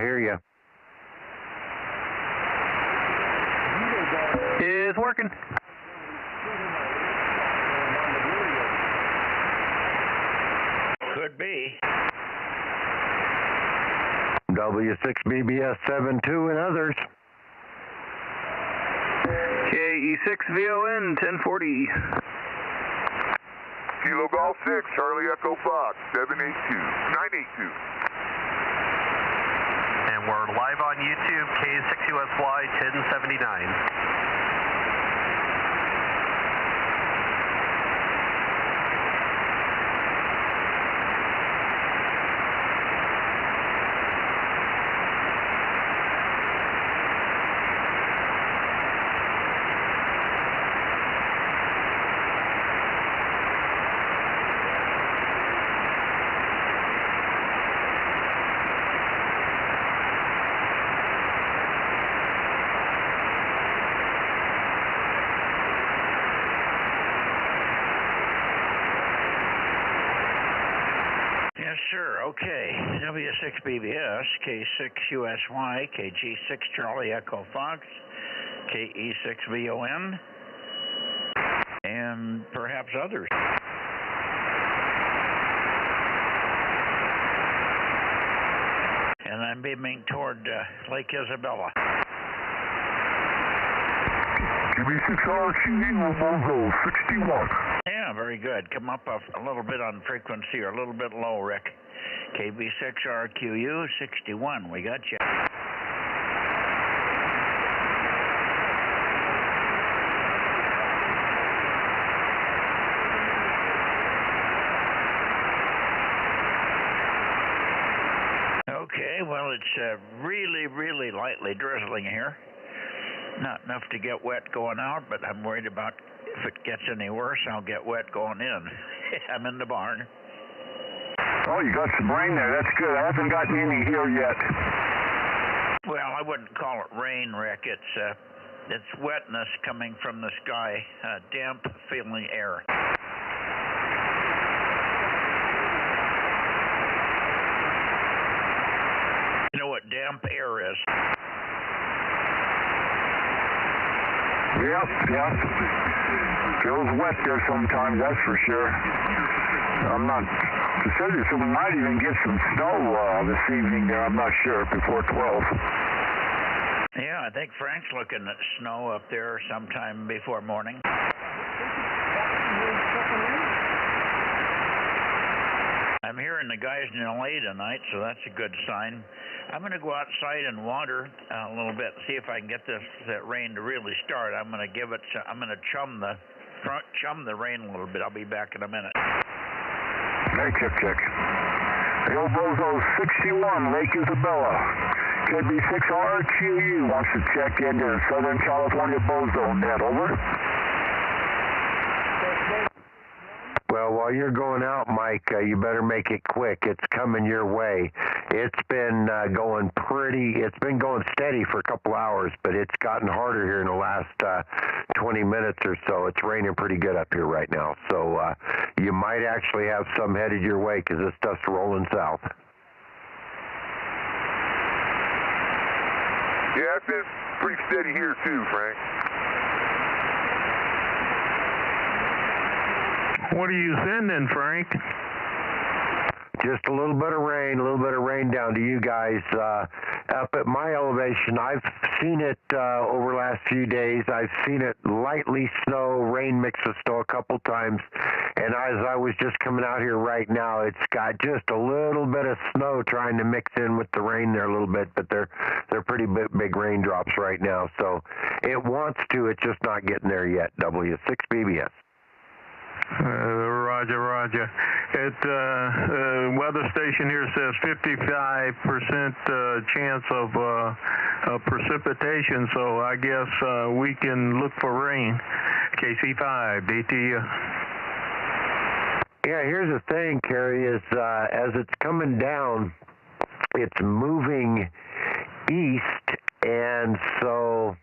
hear you. Is working. Could be. W6BBS 72 and others. KE6VON 1040. Kilo Golf 6, Charlie Echo Fox, 982. And we're live on YouTube, K6USY 1079. Sure, okay. W6BBS, K6USY, KG6 Charlie Echo Fox, KE6VON, and perhaps others. And I'm beaming toward Lake Isabella. QB6RQ, Bozo 61. Yeah, very good. Come up a little bit on frequency or a little bit low, Rick. KB6RQU 61. We got you. Okay, well, it's really, really lightly drizzling here. Not enough to get wet going out, but I'm worried about if it gets any worse, I'll get wet going in. I'm in the barn. Oh, you got some rain there. That's good. I haven't gotten any here yet. Well, I wouldn't call it rain, Rick. It's wetness coming from the sky, damp feeling air. You know what damp air is? Yep. Feels wet there sometimes, that's for sure. I'm not considering, so we might even get some snow this evening there. I'm not sure, before 12. Yeah, I think Frank's looking at snow up there sometime before morning. I'm hearing the guys in LA tonight, so that's a good sign. I'm going to go outside and water a little bit, see if I can get that rain to really start. I'm going to chum the rain a little bit. I'll be back in a minute. Hey, check. Yo, Bozo 61, Lake Isabella. KB6RQU wants to check into Southern California Bozo Net. Over. Well, while you're going out, Mike, you better make it quick. It's coming your way. It's been it's been going steady for a couple hours, but it's gotten harder here in the last 20 minutes or so. It's raining pretty good up here right now. So you might actually have some headed your way because this stuff's rolling south. Yeah, it's been pretty steady here too, Frank. What are you sending, Frank? Just a little bit of rain down to you guys. Up at my elevation, I've seen it over the last few days. I've seen it lightly snow, rain mixed with snow a couple times. And as I was just coming out here right now, it's got just a little bit of snow trying to mix in with the rain there a little bit, but they're pretty big raindrops right now. So it wants to, it's just not getting there yet. W6BBS. Roger. Weather station here says 55% chance of precipitation, so I guess we can look for rain. KC5, DT. Yeah, here's the thing, Kerry, is as it's coming down, it's moving east, and so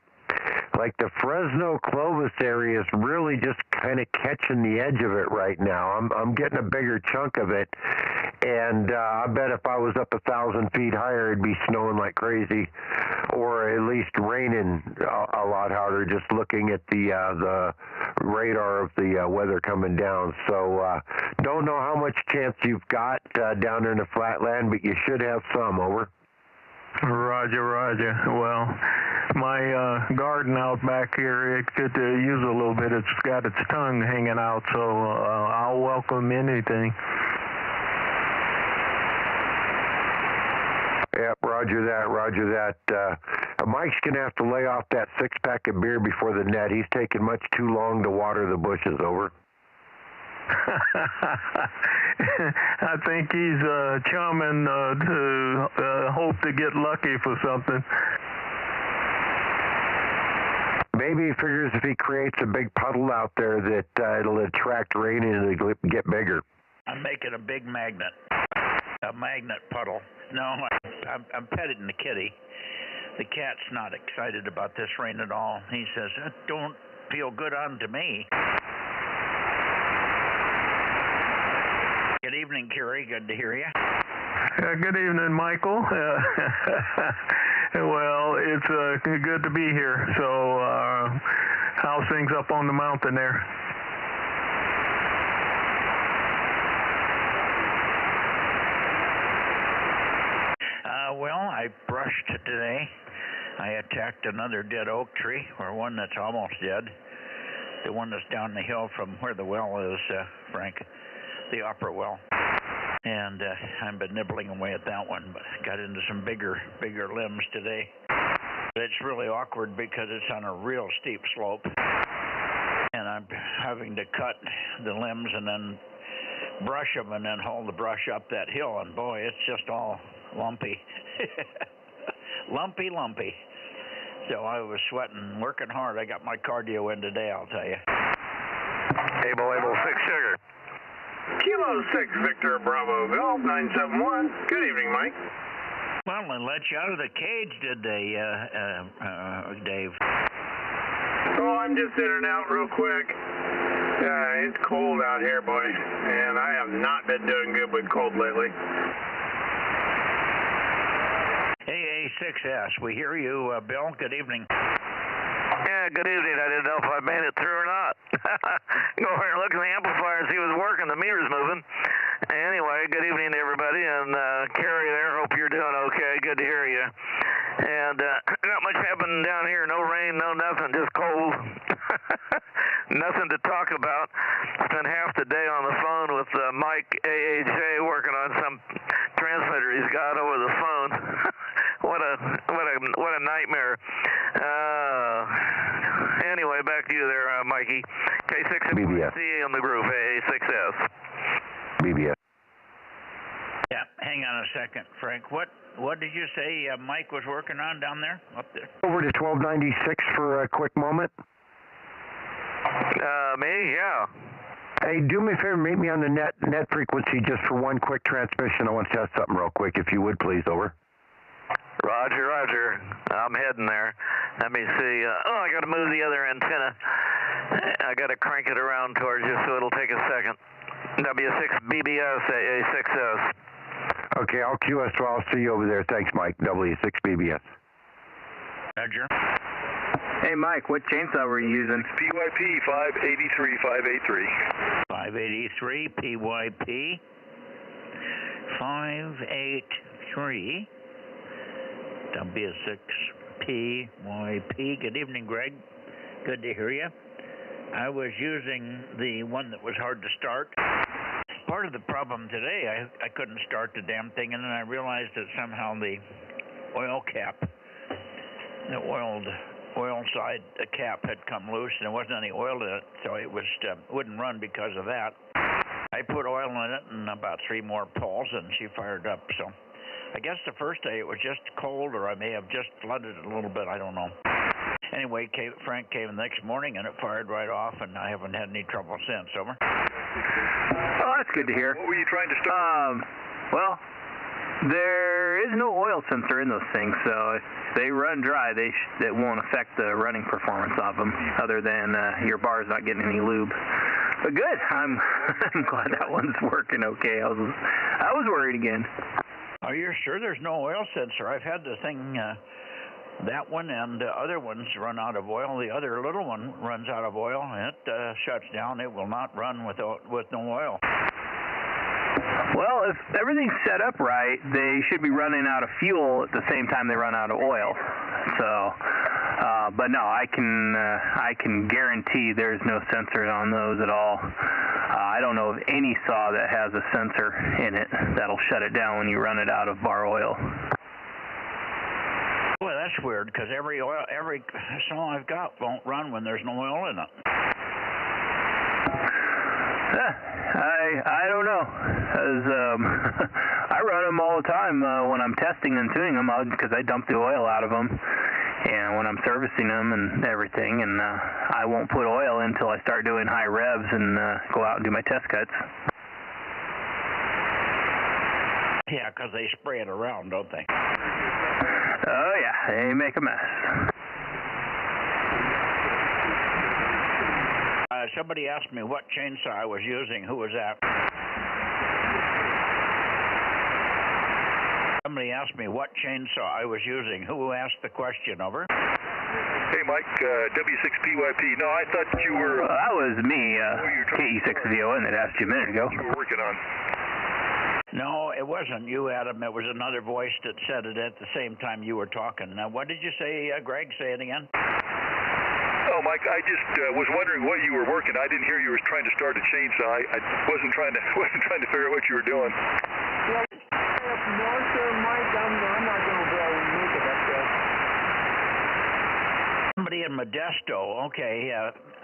like the Fresno Clovis area is really just kind of catching the edge of it right now. I'm getting a bigger chunk of it, And I bet if I was up 1,000 feet higher, it'd be snowing like crazy, or at least raining a lot harder. Just looking at the radar of the weather coming down. So don't know how much chance you've got down in the flatland, but you should have some. Over. Roger, Roger. Well, my garden out back here, it could use a little bit. It's got its tongue hanging out, so I'll welcome anything. Yep, roger that, roger that. Mike's going to have to lay off that 6-pack of beer before the net. He's taking much too long to water the bushes. Over. I think he's chumming to hope to get lucky for something. Maybe he figures if he creates a big puddle out there that it'll attract rain and it'll get bigger. I'm making a big magnet. A magnet puddle. No, I'm petting the kitty. The cat's not excited about this rain at all. He says, "It don't feel good on to me." Good evening, Kerry. Good to hear you. Good evening, Michael. Well, it's good to be here. So, how's things up on the mountain there? Well, I brushed today. I attacked another dead oak tree, or one that's almost dead. The one that's down the hill from where the well is, Frank, the upper well. And I've been nibbling away at that one, but got into some bigger limbs today. But it's really awkward because it's on a real steep slope, and I'm having to cut the limbs and then brush them and then hold the brush up that hill, and boy, it's just all lumpy. Lumpy. So I was sweating, working hard. I got my cardio in today, I'll tell you. Able 6 Sugar. Kilo 6 Victor Bravo Golf 971. Good evening, Mike. Well, they let you out of the cage, did they, Dave? Oh, I'm just in and out real quick. It's cold out here, boy, and I have not been doing good with cold lately. AA6S, we hear you, Bill. Good evening. Yeah, good evening. I didn't know if I made it through or not. Go over and look at the amplifier and see what's working. The meter's moving. Anyway, good evening to everybody. And Carrie there, hope you're doing okay. Good to hear you. And not much happening down here. No rain, no nothing, just cold. Nothing to talk about. Spent half the day on the phone with Mike AHA working on some transmitter he's got over the phone. What a nightmare. Anyway, back to you there, Mikey. K6 BBS. C on the groove, AA6S. BBS. Yeah, hang on a second, Frank. What did you say Mike was working on down there, up there? Over to 1296 for a quick moment. Me? Yeah. Hey, do me a favor, meet me on the net frequency just for one quick transmission. I want to test something real quick, if you would, please. Over. Roger. I'm heading there. Let me see. I got to move the other antenna. I got to crank it around towards you, so it'll take a second. W6BBS, AA6S. Okay, I'll QS, so I'll see you over there. Thanks, Mike. W6BBS. Roger. Hey, Mike, what chainsaw were you using? PYP 583, 583. 583, PYP 583. W6PYP. Good evening, Greg. Good to hear you. I was using the one that was hard to start. Part of the problem today, I couldn't start the damn thing, and then I realized that somehow the oil cap, the oil side cap had come loose, and there wasn't any oil in it, so it was wouldn't run because of that. I put oil in it and about 3 more pulls, and she fired up. So I guess the first day it was just cold, or I may have just flooded it a little bit. I don't know. Anyway, Frank came the next morning, and it fired right off, and I haven't had any trouble since. Over. Oh, that's good to hear. What were you trying to start? Well, there is no oil sensor in those things, so if they run dry, it won't affect the running performance of them, other than your bar's not getting any lube. But good. I'm glad that one's working okay. I was worried again. Are you sure there's no oil sensor? I've had the thing, that one and other ones run out of oil. The other little one runs out of oil, and it shuts down. It will not run with no oil. Well, if everything's set up right, they should be running out of fuel at the same time they run out of oil. So, but no, I can guarantee there's no sensors on those at all. I don't know of any saw that has a sensor in it that'll shut it down when you run it out of bar oil. Boy, that's weird, because every saw I've got won't run when there's no oil in it. I don't know. I run them all the time when I'm testing and tuning them out, because I dump the oil out of them, and when I'm servicing them and everything, and I won't put oil in until I start doing high revs and go out and do my test cuts. Yeah, because they spray it around, don't they? Oh yeah, they make a mess. Somebody asked me what chainsaw I was using. Who was that? Somebody asked me what chainsaw I was using. Who asked the question? Over. Hey, Mike, W6PYP. No, I thought you were... that was me, KE6VON that asked you a minute ago. You were working on. No, it wasn't you, Adam. It was another voice that said it at the same time you were talking. Now, what did you say, Greg? Say it again. Oh, Mike, I just was wondering what you were working. I didn't hear you were trying to start a chainsaw. I wasn't trying to figure out what you were doing. Yeah, up north there, Mike. I'm not going to be able to make it up there. Somebody in Modesto. Okay,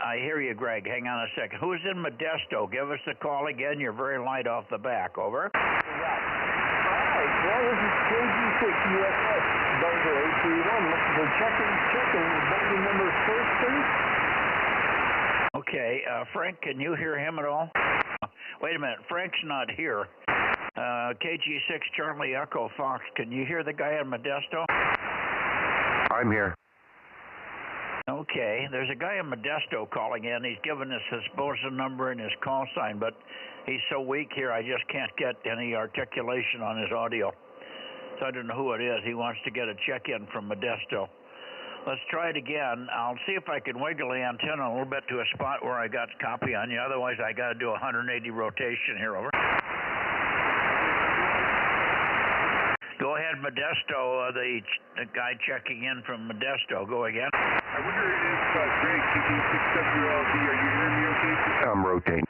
I hear you, Greg. Hang on a second. Who's in Modesto? Give us the call again. You're very light off the back. Over. All right. Well, this is KG6 USS. Bozo 831. Looking for checking. Booking number first, please. Okay, Frank, can you hear him at all? Wait a minute. Frank's not here. KG6 Charlie Echo Fox. Can you hear the guy in Modesto? I'm here. Okay, there's a guy in Modesto calling in. He's given us his Bozo number and his call sign, but he's so weak here I just can't get any articulation on his audio. So I don't know who it is. He wants to get a check-in from Modesto. Let's try it again. I'll see if I can wiggle the antenna a little bit to a spot where I got copy on you. Otherwise, I got to do 180 rotation here. Over. Go ahead, Modesto. The guy checking in from Modesto. Go again. I wonder if Greg, KG6WLD, are you hearing me okay? I'm rotating.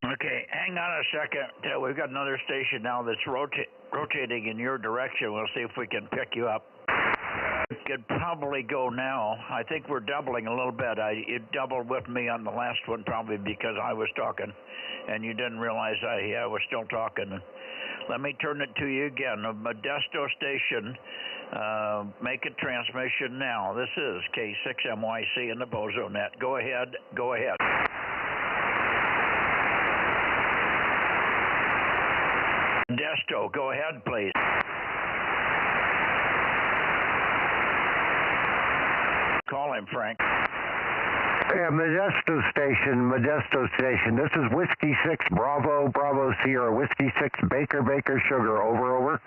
Okay, hang on a second. We've got another station now that's rotating in your direction. We'll see if we can pick you up. Could probably go now. I think we're doubling a little bit. You doubled with me on the last one probably because I was talking, and you didn't realize I was still talking. Let me turn it to you again. A Modesto station, make a transmission now. This is K6MYC in the Bozo Net. Go ahead. Go ahead. Modesto, go ahead, please. Call him, Frank. Yeah, Modesto Station. This is Whiskey 6 Bravo Sierra, Whiskey 6 Baker Sugar. Over.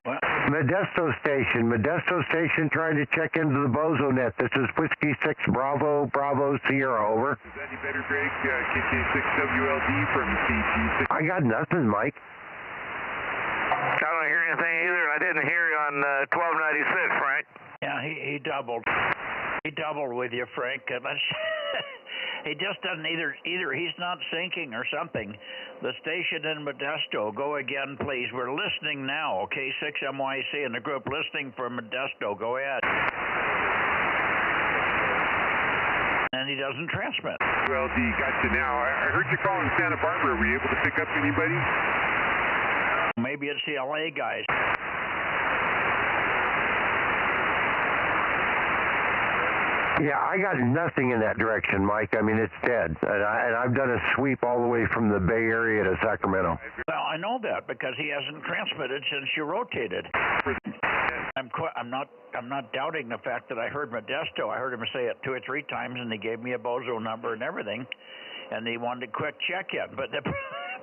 What? Modesto Station trying to check into the Bozo Net. This is Whiskey 6 Bravo Sierra. Over. Is that any better, Greg? KK6WLD from CG6. I got nothing, Mike. I don't hear anything either, and I didn't hear you on 1296, Frank. Yeah, he doubled. He doubled with you, Frank. He just doesn't either he's not syncing or something. The station in Modesto, go again, please. We're listening now, K6MYC and the group listening for Modesto. Go ahead. And he doesn't transmit. Well, D, got you now. I heard you calling Santa Barbara. Were you able to pick up anybody? Maybe it's the LA guys. Yeah, I got nothing in that direction, Mike. I mean, it's dead. And I've done a sweep all the way from the Bay Area to Sacramento. Well, I know that because he hasn't transmitted since you rotated. I'm not doubting the fact that I heard Modesto. I heard him say it 2 or 3 times, and he gave me a Bozo number and everything, and he wanted a quick check-in. But the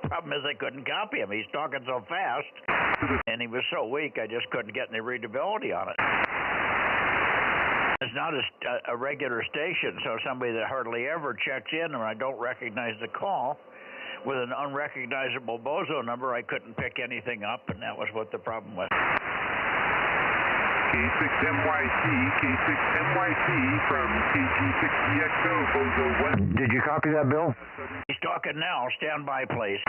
problem is I couldn't copy him. He's talking so fast, and he was so weak I just couldn't get any readability on it. It's not a regular station, so somebody that hardly ever checks in, or I don't recognize the call, with an unrecognizable Bozo number, I couldn't pick anything up, and that was what the problem was. K6MYC, K6MYC from KG6EXO, Bozo West. Did you copy that, Bill? He's talking now. Stand by, please.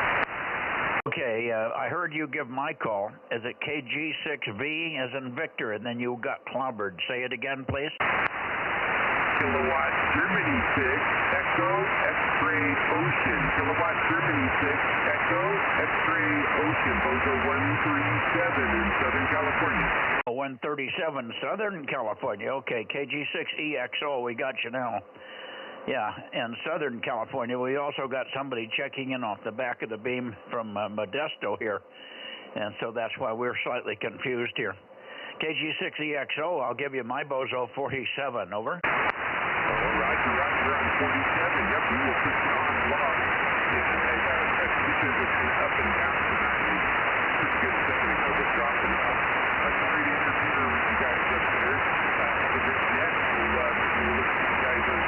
Okay, I heard you give my call. Is it KG6V as in Victor, and then you got clobbered. Say it again, please. Kilowatt Germany 6, Echo, X-Ray Ocean. Kilowatt Germany 6, Echo, X-Ray Ocean, Bozo 137 in Southern California. 137 Southern California. Okay, KG6EXO, we got you now. Yeah, and Southern California, we also got somebody checking in off the back of the beam from Modesto here, and so that's why we're slightly confused here. KG6EXO, I'll give you my Bozo 47, over. Roger, roger, on 47, yep, we will put you on log. That's because it's up and down tonight. It's good signal, so we're dropping off. That's a great interviewer with you guys up there. The Bozo Net, we'll look at you guys on.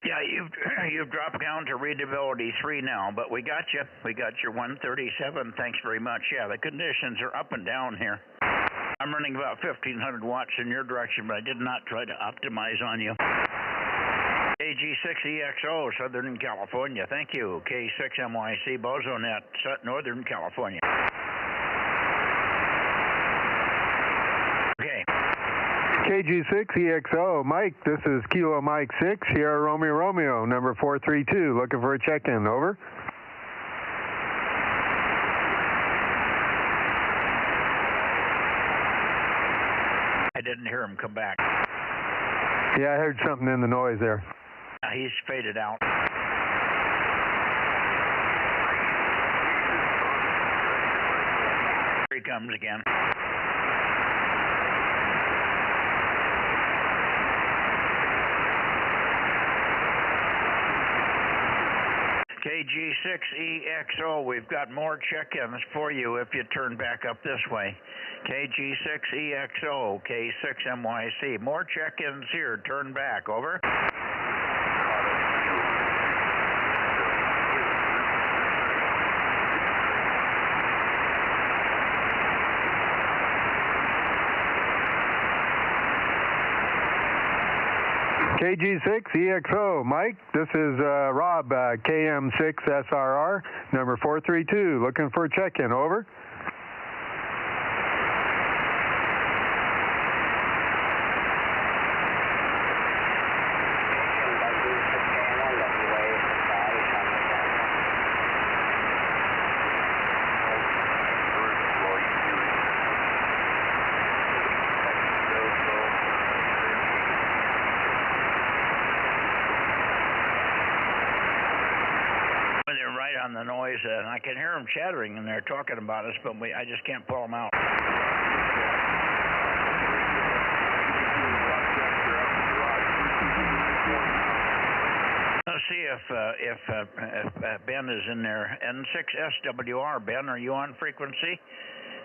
Yeah, you've dropped down to readability 3 now, but we got you. We got your 137. Thanks very much. Yeah, the conditions are up and down here. I'm running about 1,500 watts in your direction, but I did not try to optimize on you. KG6EXO, Southern California. Thank you. K6MYC, Bozo Net, Northern California. Okay. KG6EXO, Mike, this is Kilo Mike 6, Sierra Romeo Romeo, number 432, looking for a check-in, over. I didn't hear him come back. Yeah, I heard something in the noise there. He's faded out. Here he comes again. KG6EXO, we've got more check-ins for you if you turn back up this way. KG6EXO, K6MYC. More check-ins here. Turn back. Over. KG6EXO, Mike, this is Rob, KM6SRR, number 432, looking for a check-in, over. On the noise, and I can hear them chattering, and they're talking about us, but I just can't pull them out. Let's see if Ben is in there. N6SWR, Ben, are you on frequency?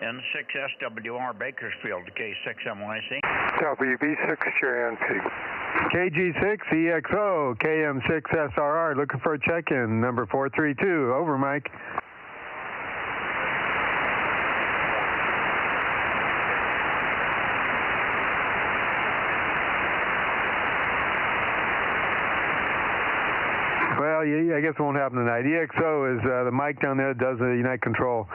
N6SWR, Bakersfield, K6MYC. WB6JNP. KG6EXO, KM6SRR, looking for a check-in, number 432. Over, Mike. Well, I guess it won't happen tonight. EXO is the mic down there that does the Unite Control.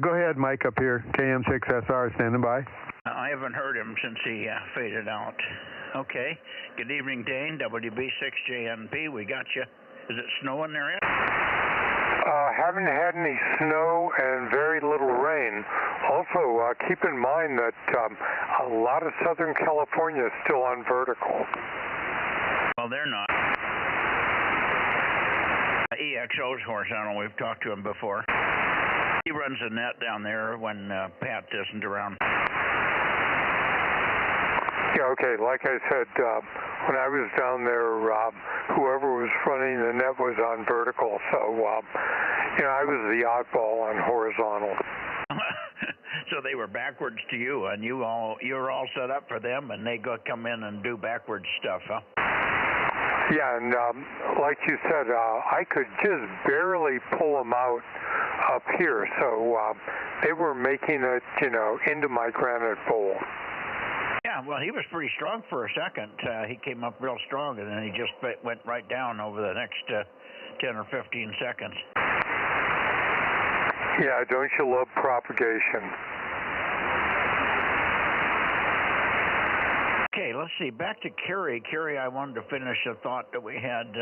Go ahead, Mike, up here. KM6SR standing by. I haven't heard him since he faded out. Okay. Good evening, Dane. WB6JNP. We got you. Is it snowing there yet? Haven't had any snow and very little rain. Also, keep in mind that a lot of Southern California is still on vertical. Well, they're not. EXO's horizontal. We've talked to him before. He runs the net down there when Pat isn't around. Yeah, okay. Like I said, when I was down there, whoever was running the net was on vertical, so I was the oddball on horizontal. So they were backwards to you, and you were all set up for them, and they come in and do backwards stuff, huh? Yeah, and like you said, I could just barely pull them out up here, so they were making it, into my granite bowl. Yeah, well, he was pretty strong for a second. He came up real strong, and then he just went right down over the next 10 or 15 seconds. Yeah, don't you love propagation? Okay, let's see. Back to Kerry. Kerry, I wanted to finish a thought that we had.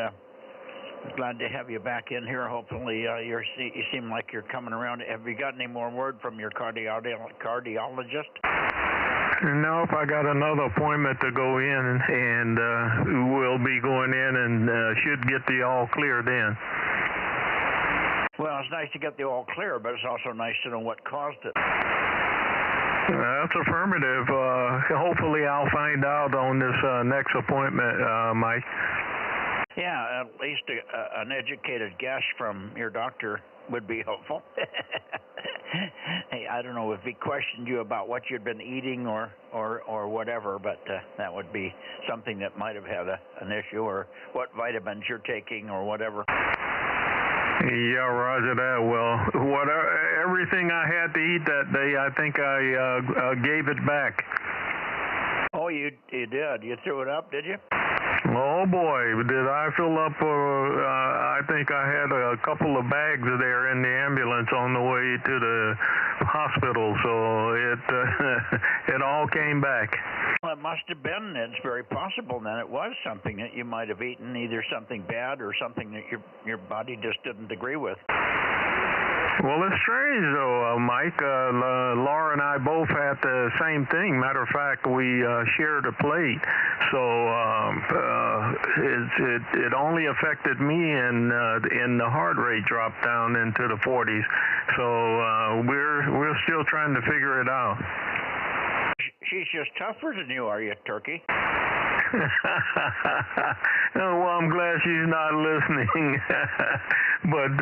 Glad to have you back in here. Hopefully, you seem like you're coming around. Have you got any more word from your cardiologist? Nope, I got another appointment to go in, and we'll be going in and should get the all clear then. Well, it's nice to get the all clear, but it's also nice to know what caused it. That's affirmative. Hopefully I'll find out on this next appointment, Mike. Yeah, at least an educated guess from your doctor would be helpful. Hey, I don't know if he questioned you about what you'd been eating or whatever, but that would be something that might have had an issue, or what vitamins you're taking or whatever. Yeah, roger that. Well, everything I had to eat that day, I think I gave it back. Oh, you did? You threw it up, did you? Oh boy, did I fill up, I think I had a couple of bags there in the ambulance on the way to the hospital, so it all came back. Well, it must have been. It's very possible then it was something that you might have eaten, either something bad or something that your body just didn't agree with. Well, it's strange, though, Mike. Laura and I both had the same thing. Matter of fact, we shared a plate. So it only affected me, and the heart rate dropped down into the 40s. So we're still trying to figure it out. She's just tougher than you, are you, Turkey? Well, I'm glad she's not listening. But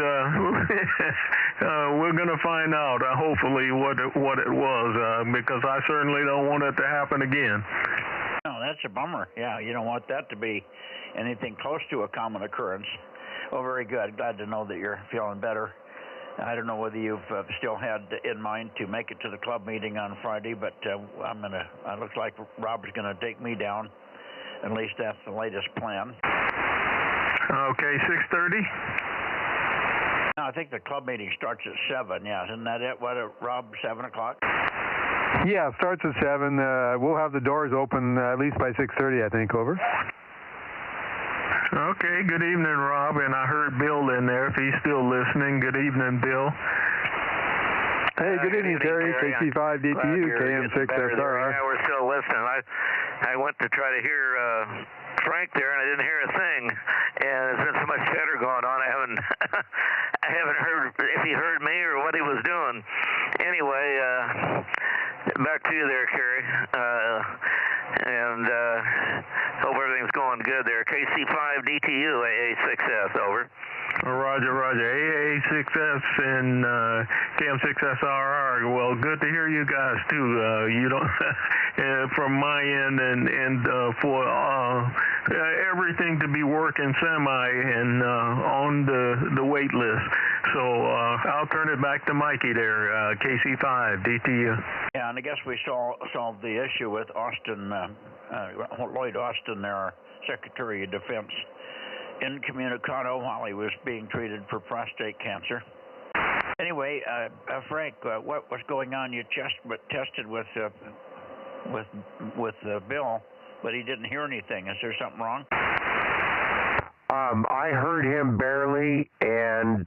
we're going to find out, hopefully, what it was, because I certainly don't want it to happen again. No, that's a bummer. Yeah, you don't want that to be anything close to a common occurrence. Well, very good. Glad to know that you're feeling better. I don't know whether you've still had in mind to make it to the club meeting on Friday, but it looks like Rob's going to take me down. At least that's the latest plan. Okay, 6:30? No, I think the club meeting starts at 7. Yeah, isn't that it? What, Rob, 7 o'clock? Yeah, it starts at 7. We'll have the doors open at least by 6:30, I think. Over. Okay, good evening, Rob. And I heard Bill in there, if he's still listening. Good evening, Bill. Hey, good evening, Terry. KC5 DTU, KM6SR. Yeah, we're still listening. I went to try to hear Frank there, and I didn't hear a thing. And there's been so much chatter going on, I haven't heard if he heard me or what he was doing. Anyway, back to you there, Kerry. And hope everything's going good there. KC5 DTU, AA6S, over. Roger. AA6S and KM6SRR. Well, good to hear you guys too. You don't, from my end, and for everything to be working semi and on the wait list. So I'll turn it back to Mikey there, KC5 DTU. Yeah, and I guess we solved the issue with Austin, Lloyd Austin, our Secretary of Defense, incommunicado while he was being treated for prostate cancer. Anyway, Frank, what was going on? You tested with Bill, but he didn't hear anything. Is there something wrong? I heard him barely, and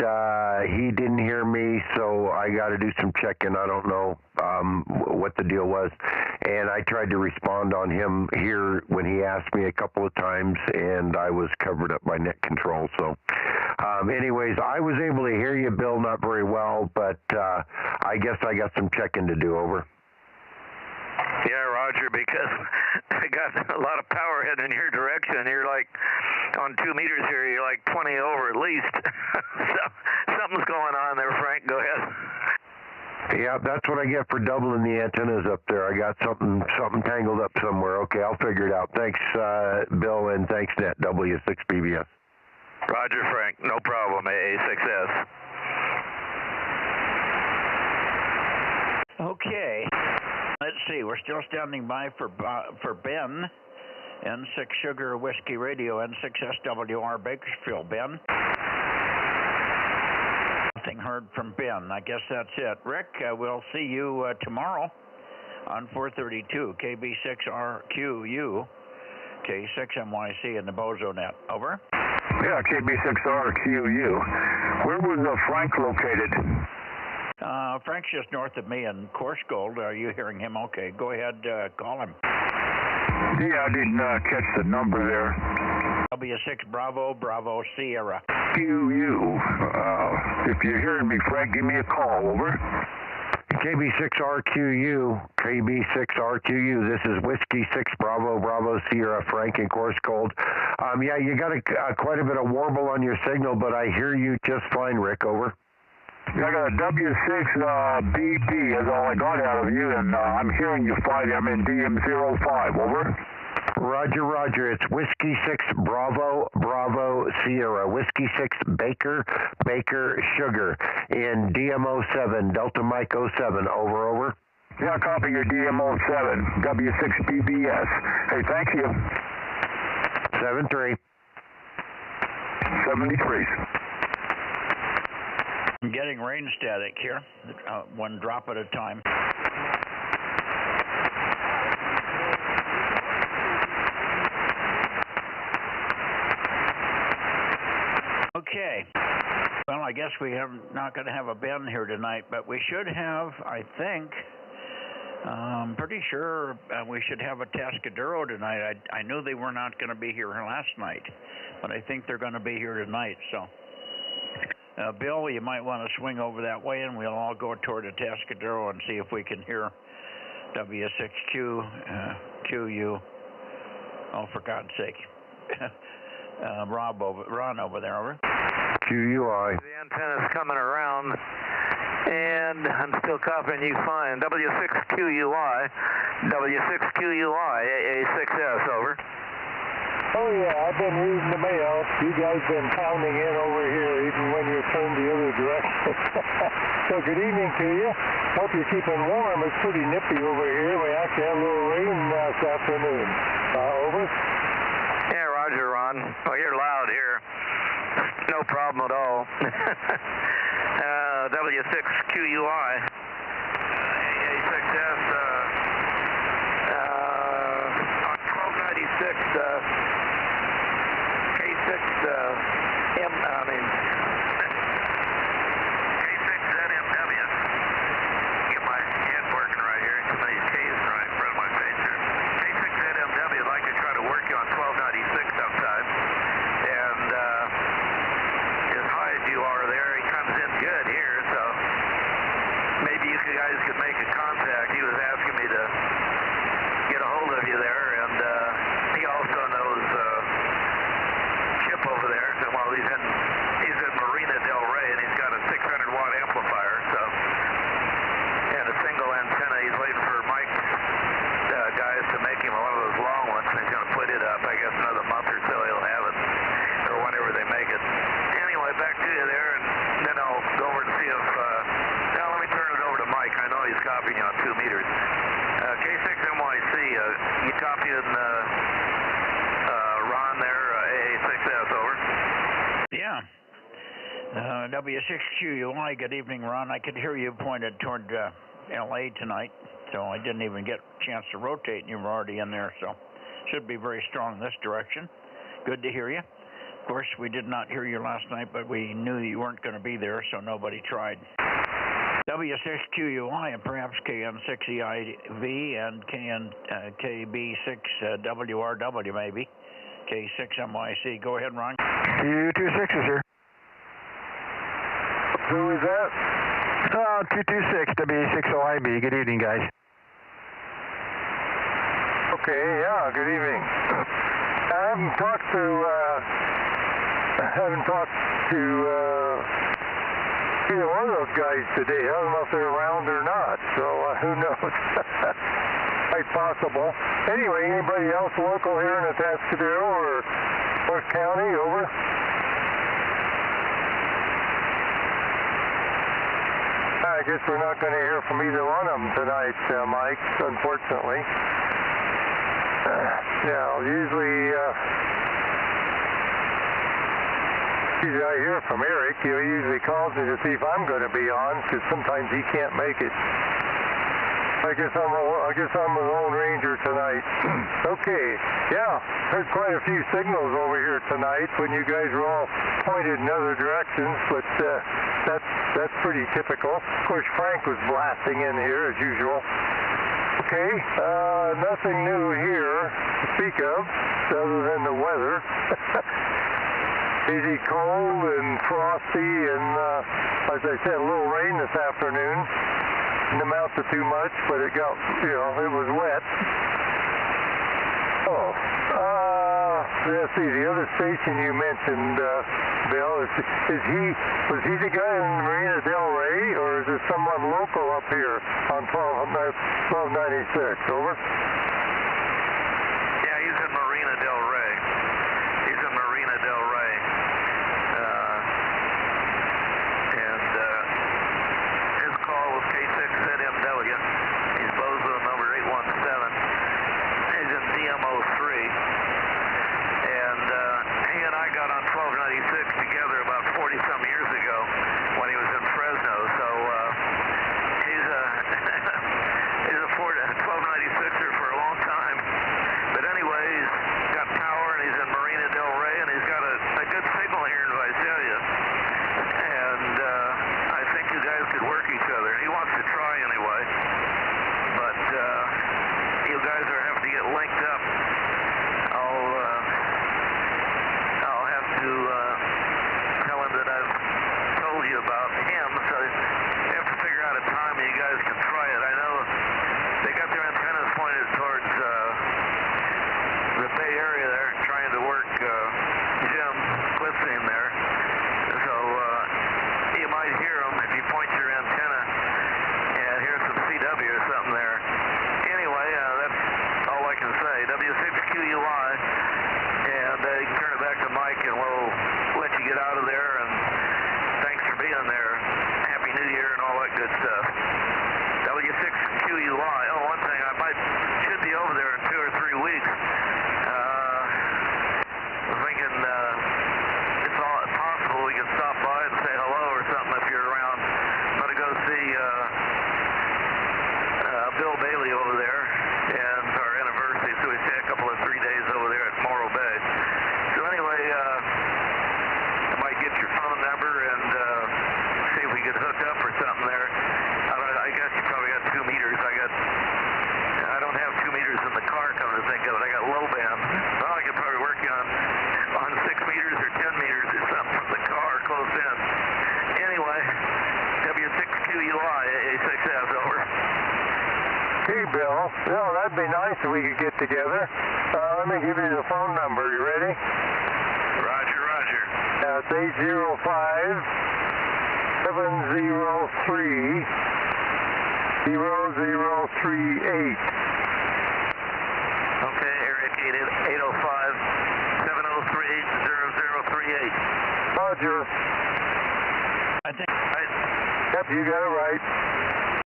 he didn't hear me, so I got to do some checking. I don't know what the deal was. And I tried to respond on him here when he asked me a couple of times, and I was covered up by net control. So Anyways, I was able to hear you, Bill, not very well, but I guess I got some checking to do. Over. Yeah, Roger, because I got a lot of power heading in your direction. You're like, on 2 meters here, you're like 20 over at least. So something's going on there, Frank. Go ahead. Yeah, that's what I get for doubling the antennas up there. I got something tangled up somewhere. Okay, I'll figure it out. Thanks, Bill, and thanks, Net, W6BBS. Roger, Frank. No problem, AA6S. Okay. Let's see. We're still standing by for Ben. N6 Sugar Whiskey Radio, N6SWR Bakersfield. Ben? Nothing heard from Ben. I guess that's it. Rick, we'll see you tomorrow on 432 KB6RQU, K6MYC in the Bozo Net. Over. Yeah, KB6RQU. Where was Frank located? Frank's just north of me in Course Gold. Are you hearing him? Okay, go ahead, call him. Yeah, I didn't catch the number there. W6 Bravo Sierra. QU. If you're hearing me, Frank, give me a call. Over. KB6RQU, KB6RQU. This is Whiskey 6 Bravo Sierra, Frank in Course Gold. Yeah, you got quite a bit of warble on your signal, but I hear you just fine, Rick. Over. I got a W6BB is all I got out of you, and I'm hearing you fine. I'm in DM05. Over. Roger. It's Whiskey 6 Bravo Sierra. Whiskey 6 Baker Sugar in DM07, Delta Mike 07. Over. Yeah, copy your DM07, W6BBS. Hey, thank you. 73. 73. I'm getting rain static here, one drop at a time. Okay. Well, I guess we have not going to have a Ben here tonight, but we should have, I think, I'm pretty sure we should have a Tascadero tonight. I knew they were not going to be here last night, but I think they're going to be here tonight. So, Bill, you might want to swing over that way, and we'll all go toward the Tascadero and see if we can hear W6Q, QU. Oh, for God's sake. Ron over there, over. QUI. The antenna's coming around, and I'm still copying you fine. W6QUI, AA6S, over. Oh yeah, I've been reading the mail. You guys been pounding in over here even when you're turned the other direction. So good evening to you. Hope you're keeping warm. It's pretty nippy over here. We actually had a little rain this afternoon. Over. Yeah, Roger, Ron. Oh, you're loud here. No problem at all. W6QUI, AA6S, on 1296, K6ZMW. Get my head working right here. Too many K's right in front of my face here. K6ZMW, I'd like to try to work you on 1296 sometime. And as high as you are there, he comes in good here, so maybe you guys could make a contact. He was asking me to get a hold of you there, and he also knows Chip over there. So, well, he's in Marina Del Rey, and he's got a 600-watt amplifier, so, and a single antenna. He's waiting for Mike's guys to make him one of those long ones, and he's going to put it up. I guess another month or so he'll have it, or whenever they make it. Anyway, back to you there, and then I'll go over and see if, now let me turn it over to Mike. I know he's copying you on 2 meters. K6MYC, you copying Ron there, AA6S, over? Yeah. W6QUI, good evening, Ron. I could hear you pointed toward LA tonight, so I didn't even get a chance to rotate, and you were already in there, so should be very strong in this direction. Good to hear you. Of course, we did not hear you last night, but we knew you weren't going to be there, so nobody tried. W6QUI and perhaps KN6EIV and KB6WRW maybe. K6MYC. Go ahead, Ron. U26 is here. Who is that? 226 WA60IB. Good evening, guys. Okay, yeah, good evening. I haven't talked to either one of those guys today. I don't know if they're around or not, so who knows? Quite possible. Anyway, anybody else local here in Atascadero or North County, over? I guess we're not going to hear from either one of them tonight, Mike, unfortunately. Usually I hear from Eric. He usually calls me to see if I'm going to be on, because sometimes he can't make it. I guess I'm a Lone Ranger tonight. Okay, yeah, heard quite a few signals over here tonight when you guys were all pointed in other directions, but that's pretty typical. Of course, Frank was blasting in here as usual. Okay, nothing new here to speak of, other than the weather. Easy cold and frosty, and as I said, a little rain this afternoon. Didn't amount to too much, but it got, it was wet. Let's see, the other station you mentioned, Bill, was he the guy in Marina Del Rey, or is there someone local up here on 1296? Over? Yeah, he's in Marina Del Rey. He's in Marina Del Rey. His call was K6ZMW. He's Bozo number 817. He's in DMO3. And he and I got on 1296 together about 40-some years ago when he was in Fresno. So he's a 1296er for a long time. But anyway, he's got power, and he's in Marina Del Rey, and he's got a good signal here in Visalia. And I think you guys could work each other. He wants to try anyway. But you guys are having to get linked up. I'll have to tell him that I've told you about him, so you have to figure out a time and you guys can try it. I know they got their antennas pointed towards the Bay Area there, trying to work Jim Cliffsing there. So you might hear them if you point your antenna and hear some CW or something there. Anyway, that's all I can say. W6QUI, and you can turn it back to Mike, and we'll let you get out of there, and thanks for being there. Happy New Year and all that good stuff. W6QUI. Oh, one thing, should be over there in 2 or 3 weeks. I'm thinking it's all possible we can stop by and say hello or something if you're around. I'm going to go see Bill Bailey over there, and it's our anniversary, so we stay a couple of 3 days over there at Morro Bay. So anyway, I might get your phone number and see if we could hook up or something there. I guess you probably got 2 meters. I don't have 2 meters in the car, come to think of it. I got low band. Well, I could probably work you on 6 meters or 10 meters or something from the car close in. Anyway, W6QUI, A6S, over. Hey, Bill. Well, that'd be nice if we could get together. Let me give you the phone number. You ready? Roger, roger. It's 805-703-0038. Okay, area code 805-703-0038. Roger. Yep, you got it right.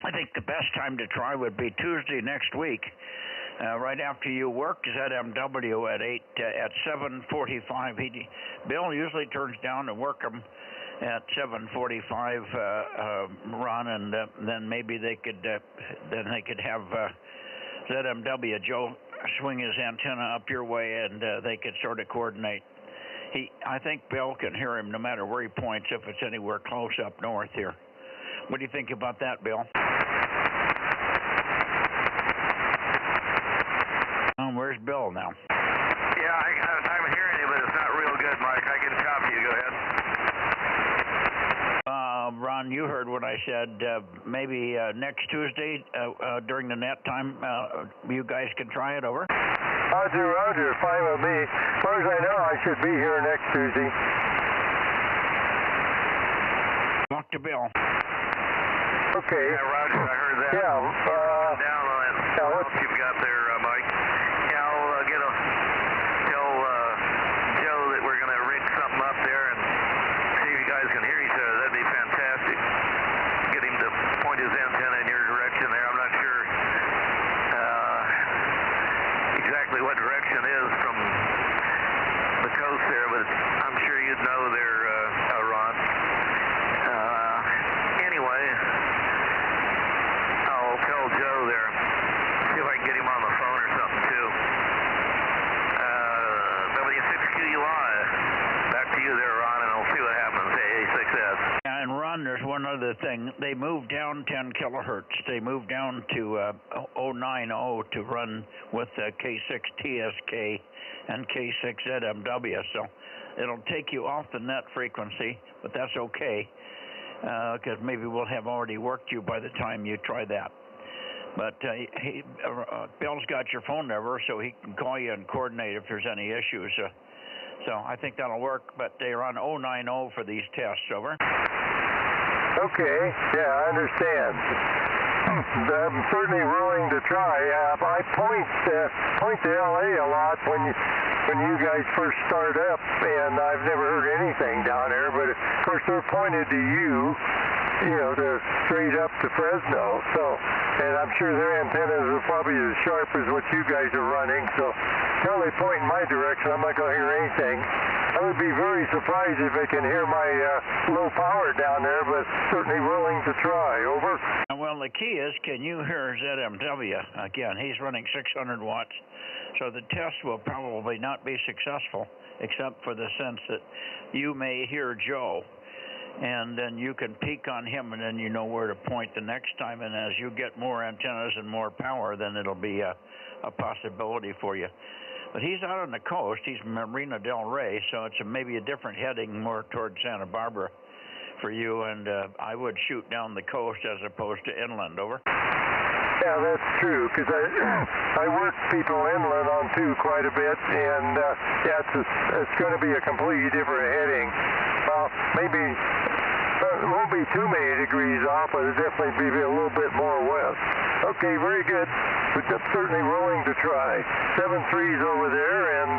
I think the best time to try would be Tuesday next week, right after you work ZMW at 7:45. Bill usually turns down to work them at 7:45 run, and then maybe they could have ZMW Joe swing his antenna up your way, and they could sort of coordinate. I think Bill can hear him no matter where he points if it's anywhere close up north here. What do you think about that, Bill? Where's Bill now? Yeah, I'm hearing you, but it's not real good, Mike. I can copy you. Go ahead. Ron. Ron, you heard what I said. Maybe next Tuesday during the net time, you guys can try it over. Roger, fine with me. As far as I know, I should be here next Tuesday. Talk to Bill. Okay. Yeah, Roger, I heard that. Yeah. Down on that house you've got there, Mike. Yeah, I'll tell Joe that we're going to rig something up there and see if you guys can hear each other. That'd be fantastic. Get him to point his antenna in your direction there. I'm not sure exactly what direction is from the coast there, but I'm sure you'd know there, Ron. Anyway, I'll tell Joe there, see if I can get him on the phone or something too. W6QUI, back to you there, Ron, and I'll see what happens. AA6S. And Ron, there's one other thing. They moved down 10 kilohertz. They moved down to 090 to run with K6TSK and K6ZMW. So it'll take you off the net frequency, but that's okay, because maybe we'll have already worked you by the time you try that. But Bill's got your phone number, so he can call you and coordinate if there's any issues. So I think that'll work, but they're on 090 for these tests, over. Okay, yeah, I understand. I'm certainly willing to try. I point to LA a lot when you guys first start up, and I've never heard anything down there, but of course they're pointed to you, to straight up to Fresno. So, and I'm sure their antennas are probably as sharp as what you guys are running. So, until they point in my direction, I'm not going to hear anything. I would be very surprised if they can hear my low power down there, but certainly willing to try. Over. Well, the key is, can you hear ZMW? Again, he's running 600 watts. So the test will probably not be successful, except for the sense that you may hear Joe, and then you can peak on him, and then you know where to point the next time. And as you get more antennas and more power, then it'll be a possibility for you. But he's out on the coast. He's Marina Del Rey, so it's maybe a different heading, more toward Santa Barbara for you. And I would shoot down the coast as opposed to inland. Over. Yeah, that's true, because I work people inland on too quite a bit, and it's going to be a completely different heading. Well, maybe it won't be too many degrees off, but it'll definitely be a little bit more west. Okay, very good. But I'm certainly willing to try. 7-3's over there, and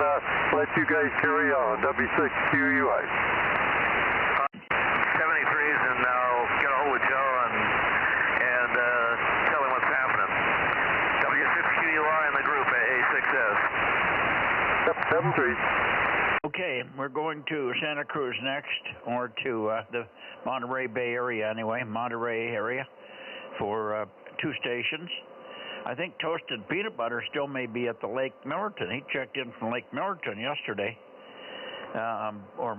let you guys carry on. W6QUI. 73's, and I'll get a hold of Joe and tell him what's happening. W6QUI in the group at A6S. Yep, 7-3. Okay, we're going to Santa Cruz next, or to the Monterey Bay area anyway, Monterey area, for 2 stations. I think Toasted Peanut Butter still may be at the Lake Millerton. He checked in from Lake Millerton yesterday. Or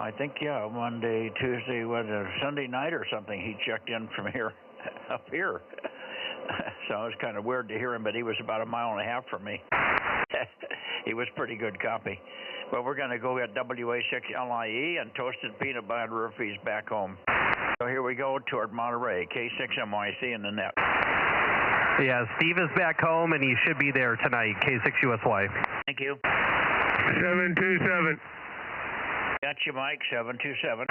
I think, Monday, Tuesday, Sunday night or something, he checked in from here, up here. So it was kind of weird to hear him, but he was about 1.5 miles from me. He was pretty good copy. But we're going to go get WA6LIE and Toasted Peanut Butter if he's back home. So here we go toward Monterey, K6MYC in the net. Yeah, Steve is back home, and he should be there tonight, K6USY. Thank you. 727. Got you, Mike, 727.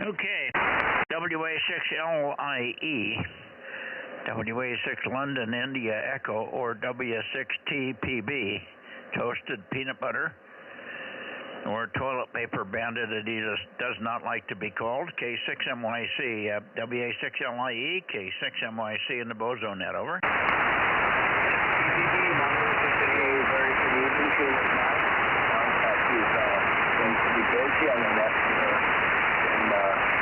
Okay, WA6LIE, WA6 London India Echo, or W6TPB, Toasted Peanut Butter, or Toilet Paper Bandit, it does not like to be called, K6MYC, WA6LIE, K6MYC in the Bozo Net, over. okay with mine. He's going pretty busy on the net and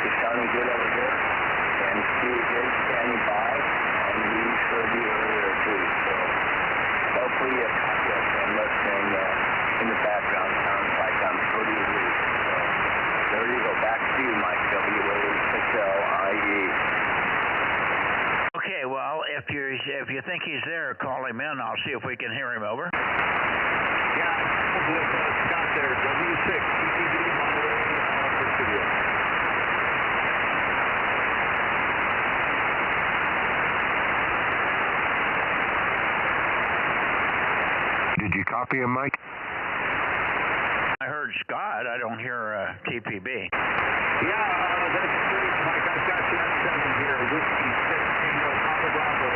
he's sounding good over here. And Steve is standing by, and he heard you earlier too. So hopefully you caught us and listening in the background. Sounds like I'm pretty weak. So there you go. Back to you, Mike. WA6LIE. Okay, well, if you think he's there, call him in. I'll see if we can hear him. Over. Yeah, with Scott there, W6, TTV, Monterey, Studio. Did you copy him, Mike? I heard Scott. I don't hear TPB. Yeah, that's great, Mike. I've got you at 7 here. Whiskey 6, Tango, Papa Bravo.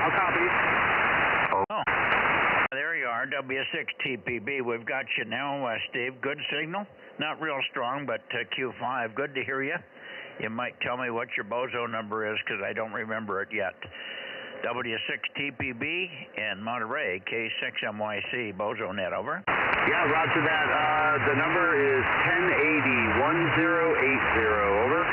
I'll copy. Oh, there you are, W6 TPB. We've got you now, Steve. Good signal. Not real strong, but Q5. Good to hear you. You might tell me what your Bozo number is, because I don't remember it yet. W6 TPB in Monterey, K6MYC, Bozo Net, over. Yeah, roger that. The number is 1080-1080, over.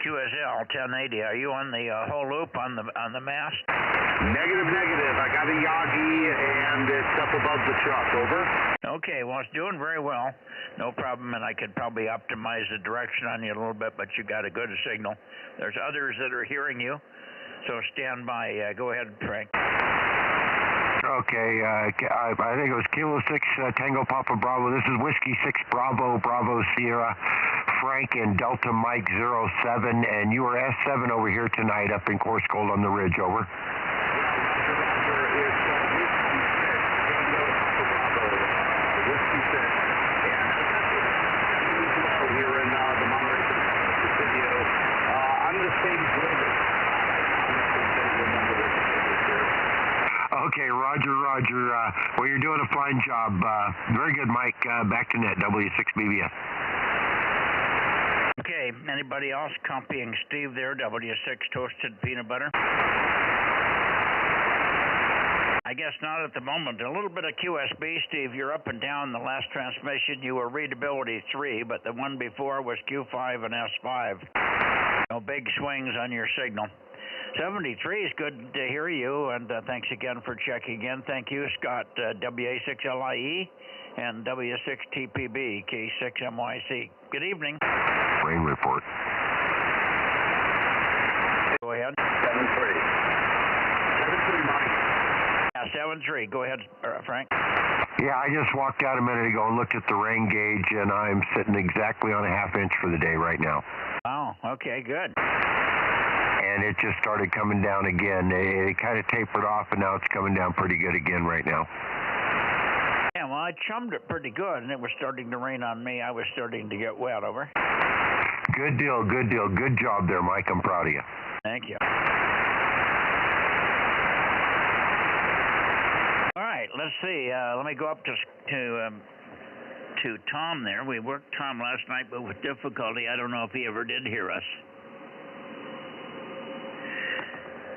QSL 1080. Are you on the whole loop on the mast? Negative. I got a Yagi and it's up above the truck, over. Okay, well, it's doing very well. No problem, and I could probably optimize the direction on you a little bit, but you got a good signal. There's others that are hearing you. So stand by. Go ahead, Frank. Okay, I think it was Kilo 6 Tango Papa Bravo. This is Whiskey 6 Bravo Sierra Frank and Delta Mike 07, and you are S7 over here tonight up in Coarse Gold on the Ridge, over. Roger. It's Whiskey 6 Tango Papa Bravo. Whiskey 6. And that's well here in the Monterey studio. I'm the same grid. Okay, Roger. Well, you're doing a fine job. Very good, Mike. Back to net, W6BBS. Okay, anybody else copying Steve there, W6 Toasted Peanut Butter? I guess not at the moment. A little bit of QSB, Steve. You're up and down. The last transmission, you were readability 3, but the one before was Q5 and S5. No big swings on your signal. 73 is good to hear you, and thanks again for checking in. Thank you, Scott, WA6LIE and W6TPB, K6MYC. Good evening. Rain report. Go ahead. 7-3. 7-3, Mike. Yeah, 7-3. Go ahead, Frank. Yeah, I just walked out a minute ago and looked at the rain gauge, and I'm sitting exactly on a ½ inch for the day right now. Wow, okay, good. And it just started coming down again. It kind of tapered off, and now it's coming down pretty good again right now. Yeah, well, I chummed it pretty good, and it was starting to rain on me. I was starting to get wet, over. Good deal. Good job there, Mike. I'm proud of you. Thank you. All right, let's see. Let me go up to Tom there. We worked Tom last night, but with difficulty. I don't know if he ever did hear us.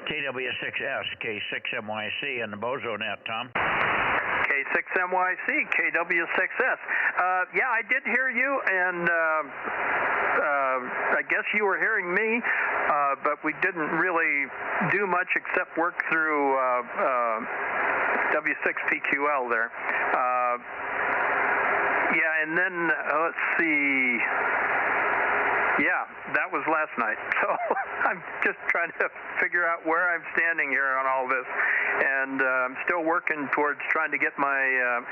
KW6S, K6MYC, and the Bozo Net, Tom. K6MYC, KW6S. Yeah, I did hear you, and I guess you were hearing me, but we didn't really do much except work through W6PQL there. Yeah, and then, let's see. Yeah, that was last night. So I'm just trying to figure out where I'm standing here on all this. And I'm still working towards trying to get my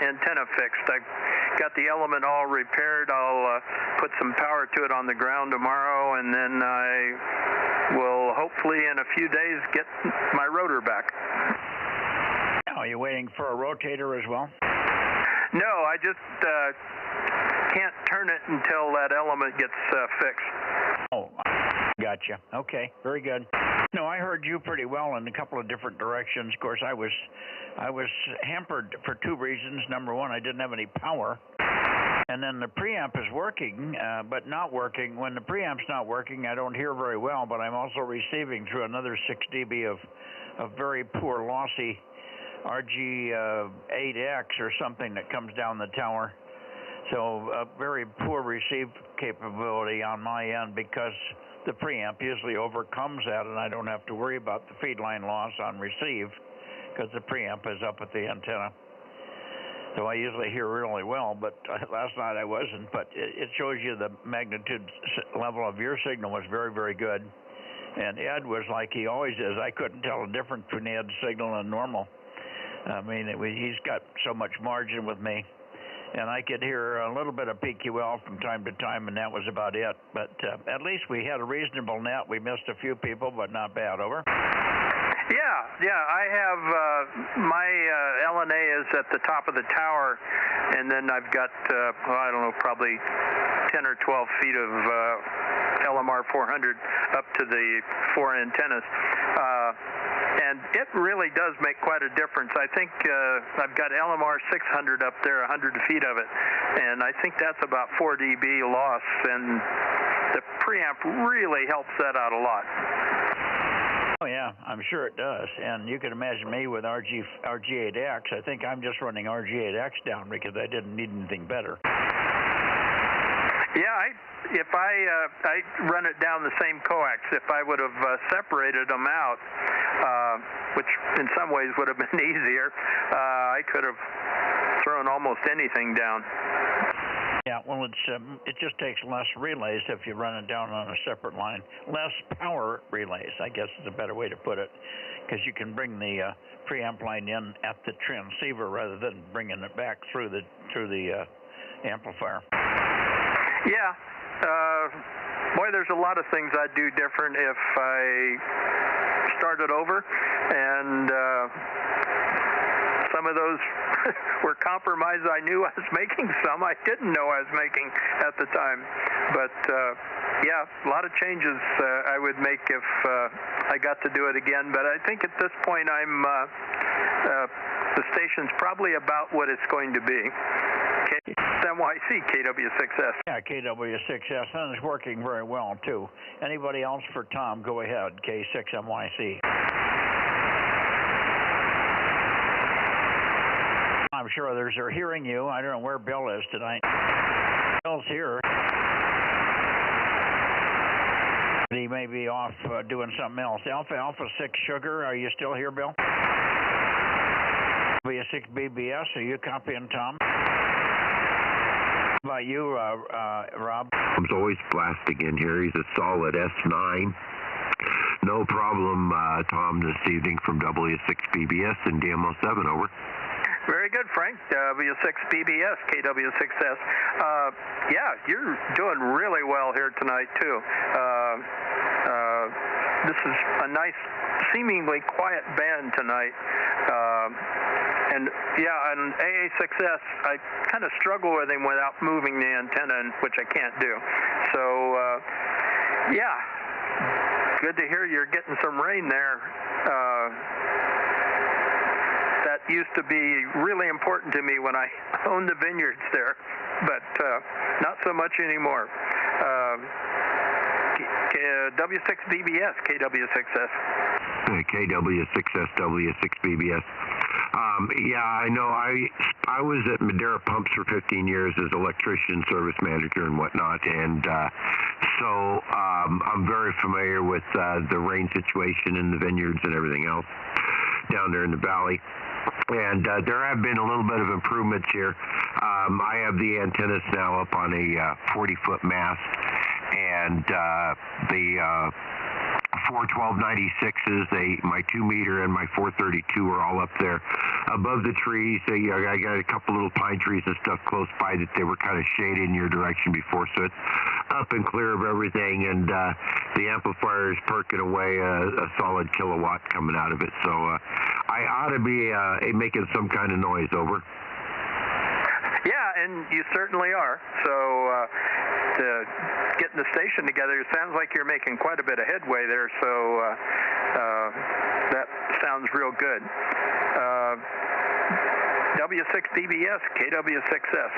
antenna fixed. I've got the element all repaired. I'll put some power to it on the ground tomorrow, and then I will hopefully in a few days get my rotor back. Are you waiting for a rotator as well? No, I just can't turn it until that element gets fixed. Oh, gotcha. Okay, very good. No, I heard you pretty well in a couple of different directions. Of course, I was hampered for two reasons. Number one, I didn't have any power. And then the preamp is working, but not working. When the preamp's not working, I don't hear very well, but I'm also receiving through another 6 dB of very poor lossy RG8X or something that comes down the tower. So very poor receive capability on my end because the preamp usually overcomes that, and I don't have to worry about the feed line loss on receive because the preamp is up at the antenna. So I usually hear really well, but last night I wasn't. But it shows you the magnitude level of your signal was very, very good. And Ed was like he always is. I couldn't tell the difference between Ed's signal and normal. I mean, he's got so much margin with me. And I could hear a little bit of PQL from time to time, and that was about it. But at least we had a reasonable net. We missed a few people, but not bad. Over. Yeah, I have my LNA is at the top of the tower, and then I've got, I don't know, probably 10 or 12 feet of LMR 400 up to the 4 antennas. And it really does make quite a difference. I think I've got LMR 600 up there, 100 feet of it, and I think that's about 4 dB loss, and the preamp really helps that out a lot. Oh yeah, I'm sure it does. And you can imagine me with RG8X. I think I'm just running RG8X down because I didn't need anything better. Yeah, if I run it down the same coax, if I would have separated them out, which in some ways would have been easier, I could have thrown almost anything down. Yeah, well, it just takes less relays if you run it down on a separate line. Less power relays, I guess is a better way to put it, because you can bring the preamp line in at the transceiver rather than bringing it back through the amplifier. Yeah. Boy, there's a lot of things I'd do different if I started over, and some of those were compromises I knew I was making, some I didn't know I was making at the time. But yeah, a lot of changes I would make if I got to do it again. But I think at this point the station's probably about what it's going to be. NYC KW6S. Yeah, KW6S, and it's working very well too. Anybody else for Tom? Go ahead, K6MYC. I'm sure others are hearing you. I don't know where Bill is tonight. Bill's here. He may be off doing something else. Alpha 6 Sugar, are you still here, Bill? W6 BBS, are you copying Tom? How about you, Rob? Tom's always blasting in here. He's a solid S9. No problem, Tom, this evening from W6 BBS and DMO7, over. Very good, Frank. W6 BBS, KW6S. Yeah, you're doing really well here tonight, too. This is a nice, seemingly quiet band tonight. And yeah, on AA6S, I kind of struggle with him without moving the antenna, which I can't do. So, yeah, good to hear you're getting some rain there. That used to be really important to me when I owned the vineyards there, but not so much anymore. W6 BBS, KW6S. KW6S, W6 BBS. Yeah, I know. I was at Madera Pumps for 15 years as electrician, service manager, and whatnot, and so I'm very familiar with the rain situation in the vineyards and everything else down there in the valley. And there have been a little bit of improvements here. I have the antennas now up on a 40-foot mast, and the 41296s, my 2-meter and my 432 are all up there above the trees. I got a couple little pine trees and stuff close by that they were kind of shaded in your direction before, so it's up and clear of everything, and the amplifier is perking away a solid kilowatt coming out of it. So I ought to be making some kind of noise, over. Yeah, and you certainly are. So getting the station together, it sounds like you're making quite a bit of headway there, so that sounds real good. W6 BBS, KW6S.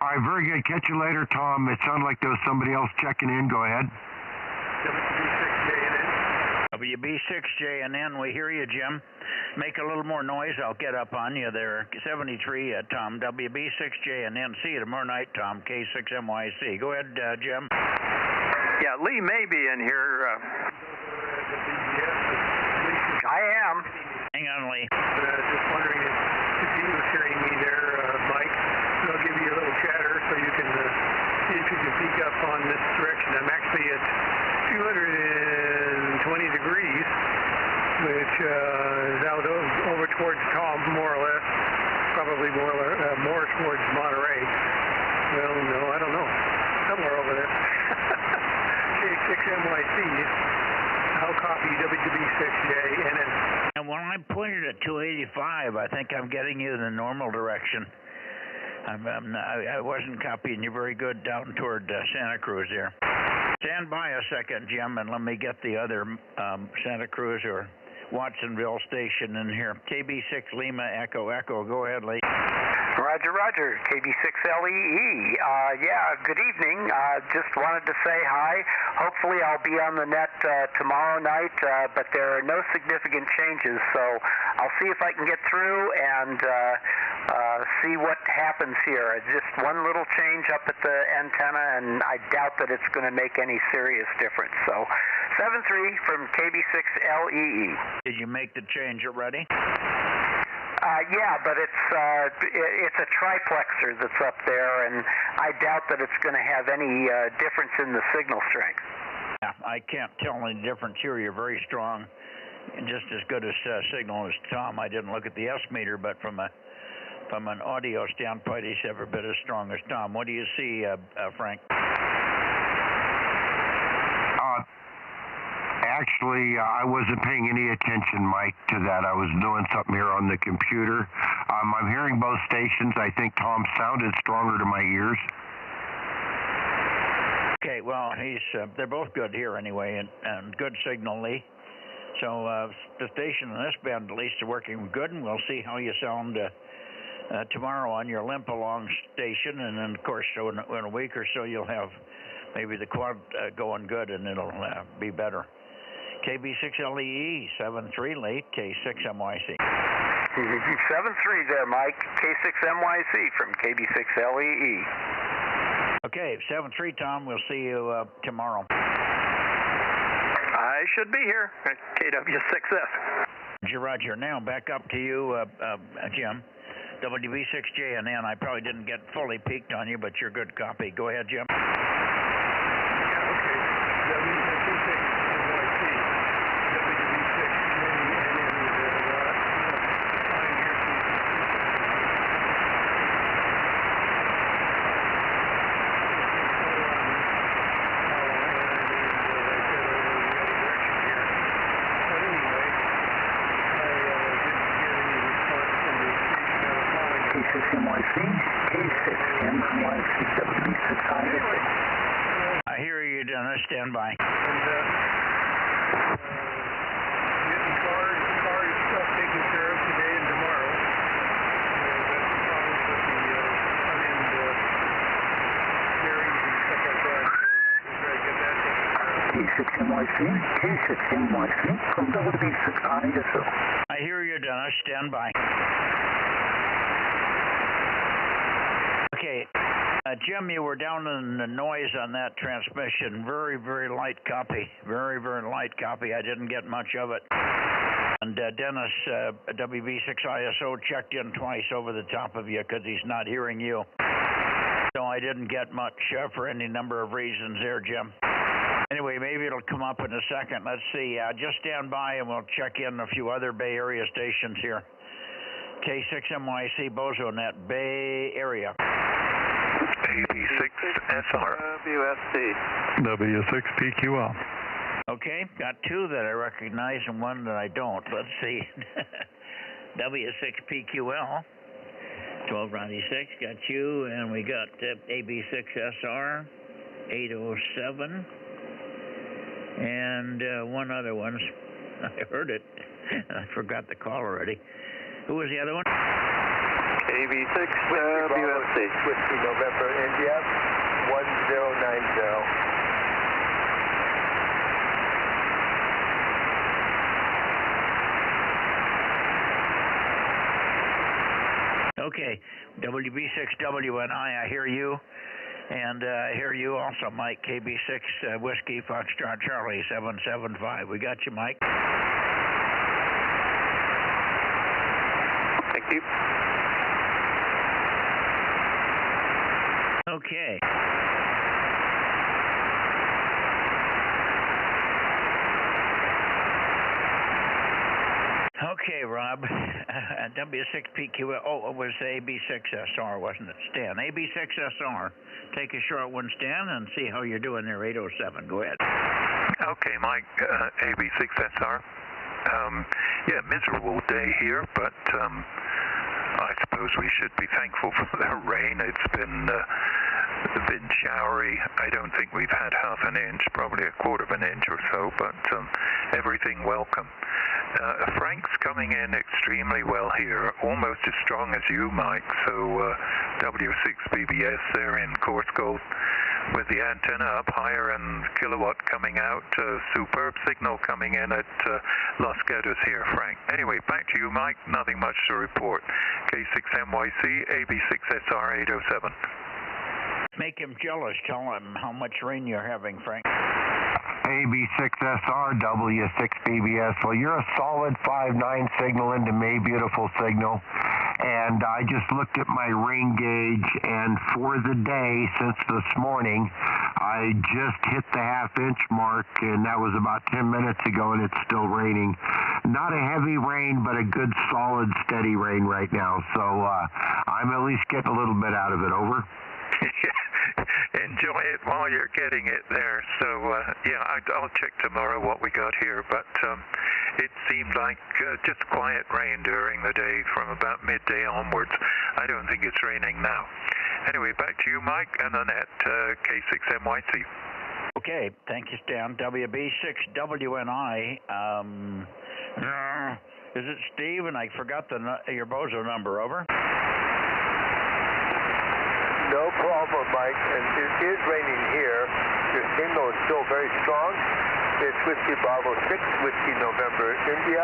All right, very good. Catch you later, Tom. It sounded like there was somebody else checking in. Go ahead. WB6JNN, we hear you, Jim. Make a little more noise, I'll get up on you there. 73, Tom, WB6JNN. See you tomorrow night, Tom, K6MYC. Go ahead, Jim. Yeah, Lee may be in here. I am. Hang on, Lee. Just wondering if you was hearing me there, Mike. I'll give you a little chatter so you can see if you can peek up on this direction. I'm actually at 220 degrees, which is out over towards Tom, more or less. Probably more towards Monterey. Well, no, I don't know. Somewhere over there. K6MYC. I'll copy WB6JNN. And when I pointed at 285, I think I'm getting you in the normal direction. I wasn't copying you very good down toward Santa Cruz there. Stand by a second, Jim, and let me get the other Santa Cruz or Watsonville station in here. KB6 Lima Echo Echo. Go ahead, Lee. Roger, Roger. KB6LEE. Yeah, good evening. Just wanted to say hi. Hopefully I'll be on the net tomorrow night, but there are no significant changes, so I'll see if I can get through and see what happens here. It's just one little change up at the antenna, and I doubt that it's going to make any serious difference. So 7-3 from KB6LEE. Did you make the change already? Yeah, but it's a triplexer that's up there, and I doubt that it's going to have any difference in the signal strength. Yeah, I can't tell any difference here. You're very strong, just as good a signal as Tom. I didn't look at the S meter, but from an audio standpoint, he's every bit as strong as Tom. What do you see, Frank? Actually, I wasn't paying any attention, Mike, to that. I was doing something here on the computer. I'm hearing both stations. I think Tom sounded stronger to my ears. Okay, well, they're both good here anyway, and good signal, Lee. So the station in this band at least are working good, and we'll see how you sound tomorrow on your limp along station, and then of course in a week or so you'll have maybe the quad going good, and it'll be better. KB6LEE 73 late K6MYC. 7-3 there, Mike. K6MYC from KB6LEE. Okay, 7-3, Tom. We'll see you tomorrow. I should be here at KW6S. Roger, Roger. Now back up to you, Jim. WB6JNN. I probably didn't get fully peaked on you, but you're good copy. Go ahead, Jim. I hear you, Dennis. Stand by. And getting car stuff taken care of today and tomorrow. That's the problem with the front end bearings and stuff like that. We'll try to get that taken care of. K6MYC from WB6ISO. I hear you, Dennis. Stand by. Okay. Jim, you were down in the noise on that transmission. Very, very light copy. Very, very light copy. I didn't get much of it. And Dennis, WB6ISO, checked in twice over the top of you because he's not hearing you. So I didn't get much for any number of reasons there, Jim. Anyway, maybe it'll come up in a second. Let's see. Just stand by and we'll check in a few other Bay Area stations here. K6MYC Bozo Net, Bay Area. AB6SR. W6PQL. Okay, got two that I recognize and one that I don't. Let's see. W6PQL, 1296, got you, and we got AB6SR, 807, and one other one. I heard it. I forgot the call already. Who was the other one? AB6 WFC. Whiskey November India 1090. WB6WNI, I hear you. And I hear you also, Mike, KB6 Whiskey Foxtrot Charlie 775. We got you, Mike. Thank you. Okay. Okay, Rob. W6PQ. Oh, it was AB6SR, wasn't it? Stan. AB6SR. Take a short one, Stan, and see how you're doing there, 807. Go ahead. Okay, Mike, AB6SR. Yeah, miserable day here, but I suppose we should be thankful for the rain. It's been showery. I don't think we've had half an inch, probably a quarter of an inch or so, but everything welcome. Frank's coming in extremely well here, almost as strong as you, Mike. So W6BBS there in coarse gold with the antenna up higher and kilowatt coming out. Superb signal coming in at Los Gatos here, Frank. Anyway, back to you, Mike. Nothing much to report. K6MYC, AB6SR 807. Make him jealous. Tell him how much rain you're having, Frank. AB6SR, W6BBS. Well, you're a solid 5.9 signal into me, beautiful signal. And I just looked at my rain gauge, and for the day since this morning, I just hit the half-inch mark, and that was about 10 minutes ago, and it's still raining. Not a heavy rain, but a good, solid, steady rain right now. So I'm at least getting a little bit out of it. Over. Enjoy it while you're getting it there. So, yeah, I'll check tomorrow what we got here. But it seemed like just quiet rain during the day from about midday onwards. I don't think it's raining now. Anyway, back to you, Mike, and the net, K6MYC. Okay, thank you, Stan. WB6WNI. Is it Steve? And I forgot your Bozo number. Over. No problem, Mike. And it is raining here. Your signal is still very strong. It's Whiskey Bravo 6, Whiskey November India.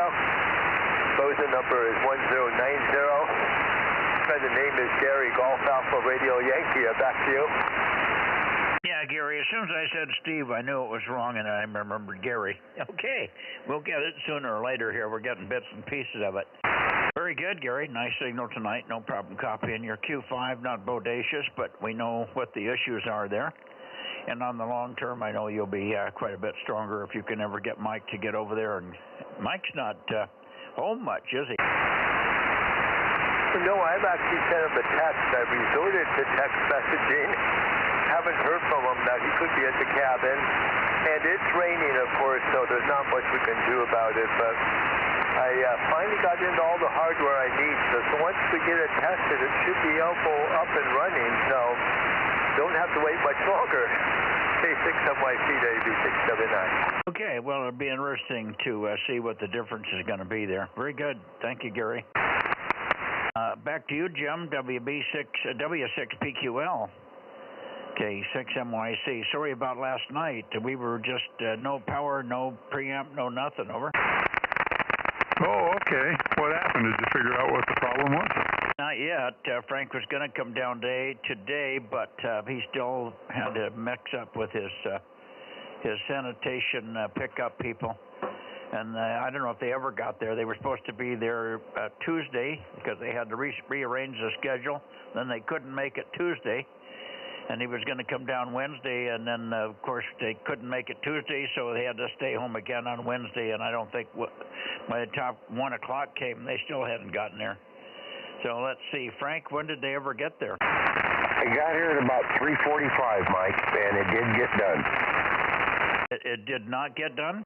Bozo number is 1090. And the name is Gary, Golf Alpha Radio Yankee. Back to you. Yeah, Gary, as soon as I said Steve, I knew it was wrong, and I remembered Gary. Okay, we'll get it sooner or later here. We're getting bits and pieces of it. Very good, Gary. Nice signal tonight. No problem copying your Q5. Not bodacious, but we know what the issues are there. And on the long term, I know you'll be quite a bit stronger if you can ever get Mike to get over there. And Mike's not home much, is he? No, I've actually sent him a text. I resorted to text messaging. Haven't heard from him that he could be at the cabin. And it's raining, of course, so there's not much we can do about it. But I finally got into all the hardware I need. So once we get it tested, it should be up and running. So don't have to wait much longer. K6MYC to AB679. Okay, well, it'll be interesting to see what the difference is going to be there. Very good. Thank you, Gary. Back to you, Jim, W6PQL. Okay, 6MYC. Sorry about last night. We were just no power, no preamp, no nothing. Over. Oh, okay. What happened? Did you figure out what the problem was? Not yet. Frank was going to come down today, but he still had to mix up with his sanitation pickup people. And I don't know if they ever got there. They were supposed to be there Tuesday because they had to rearrange the schedule. Then they couldn't make it Tuesday. And he was going to come down Wednesday, and then, of course, they couldn't make it Tuesday, so they had to stay home again on Wednesday, and I don't think by the time 1 o'clock came, they still hadn't gotten there. So let's see. Frank, when did they ever get there? I got here at about 3:45, Mike, and it did get done. It did not get done?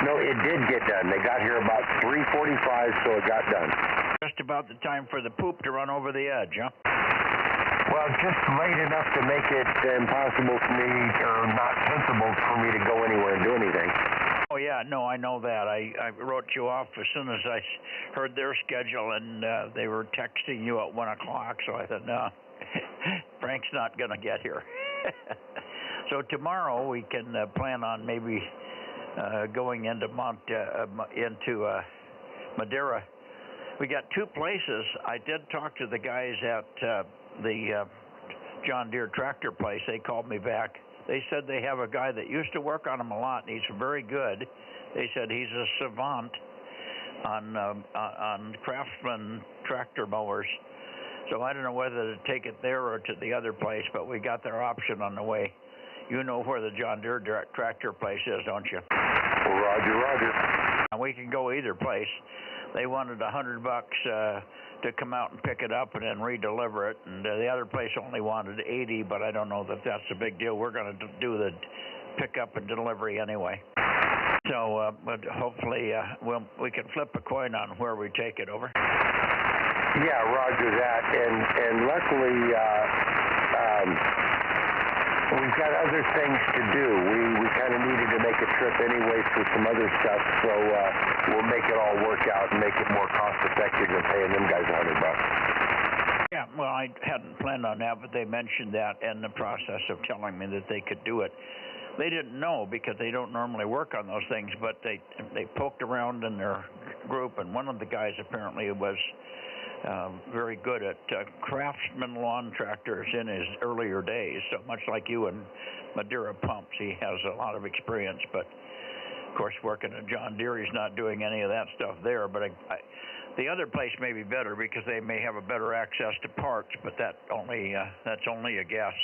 No, it did get done. They got here about 3:45, so it got done. Just about the time for the poop to run over the edge, huh? Well, just late enough to make it impossible for me, or not sensible for me to go anywhere and do anything. Oh, yeah, no, I know that. I wrote you off as soon as I heard their schedule, and they were texting you at 1 o'clock, so I thought, no, Frank's not going to get here. So tomorrow we can plan on maybe going into Madeira. We got two places. I did talk to the guys at the John Deere tractor place, they called me back. They said they have a guy that used to work on them a lot, and he's very good. They said he's a savant on Craftsman tractor mowers. So I don't know whether to take it there or to the other place, but we got their option on the way. You know where the John Deere tractor place is, don't you? Roger, roger. And we can go either place. They wanted $100 to come out and pick it up and then redeliver it, and the other place only wanted $80, but I don't know that that's a big deal. We're going to do the pickup and delivery anyway. So, but hopefully we can flip a coin on where we take it. Over. Yeah, roger that. And luckily, we've got other things to do. We kind of needed to make a trip anyway for some other stuff, so we'll make it all work out and make it more cost-effective than paying them guys $100. Yeah, well, I hadn't planned on that, but they mentioned that in the process of telling me that they could do it. They didn't know because they don't normally work on those things, but they poked around in their group, and one of the guys apparently was very good at Craftsman lawn tractors in his earlier days. So much like you and Madeira pumps, he has a lot of experience. But of course, working at John Deere, he's not doing any of that stuff there. But the other place may be better because they may have a better access to parts. But that's only a guess.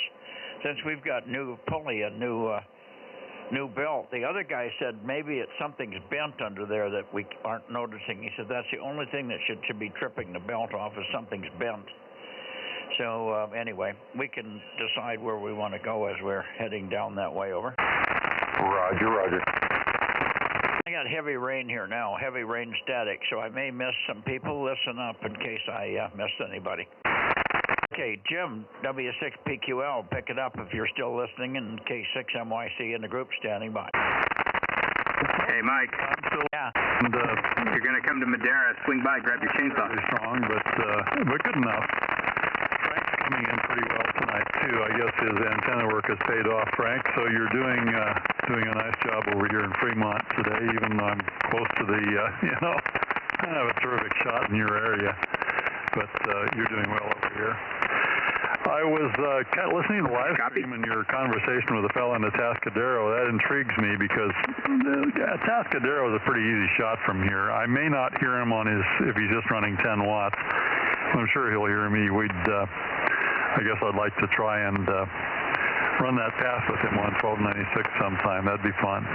Since we've got new pulley and new belt, the other guy said maybe something's bent under there that we aren't noticing. He said that's the only thing that should be tripping the belt off is something's bent. So anyway, we can decide where we want to go as we're heading down that way. Over. Roger, roger. I got heavy rain here now, heavy rain static, so I may miss some people. Listen up in case I missed anybody. Okay, Jim, W6PQL, pick it up if you're still listening, and K6MYC in the group standing by. Hey, Mike. I'm still. Yeah. And, you're going to come to Madeira, swing by, grab your chainsaw. Pretty strong, but good enough. Frank's coming in pretty well tonight, too. I guess his antenna work has paid off, Frank, so you're doing a nice job over here in Fremont today, even though I'm close to the, I have a terrific shot in your area, but you're doing well over here. I was listening to the live stream and your conversation with a fellow in the Atascadero. That intrigues me because Atascadero is a pretty easy shot from here. I may not hear him if he's just running 10 watts. I'm sure he'll hear me. I guess I'd like to try and run that pass with him on 1296 sometime. That'd be fun.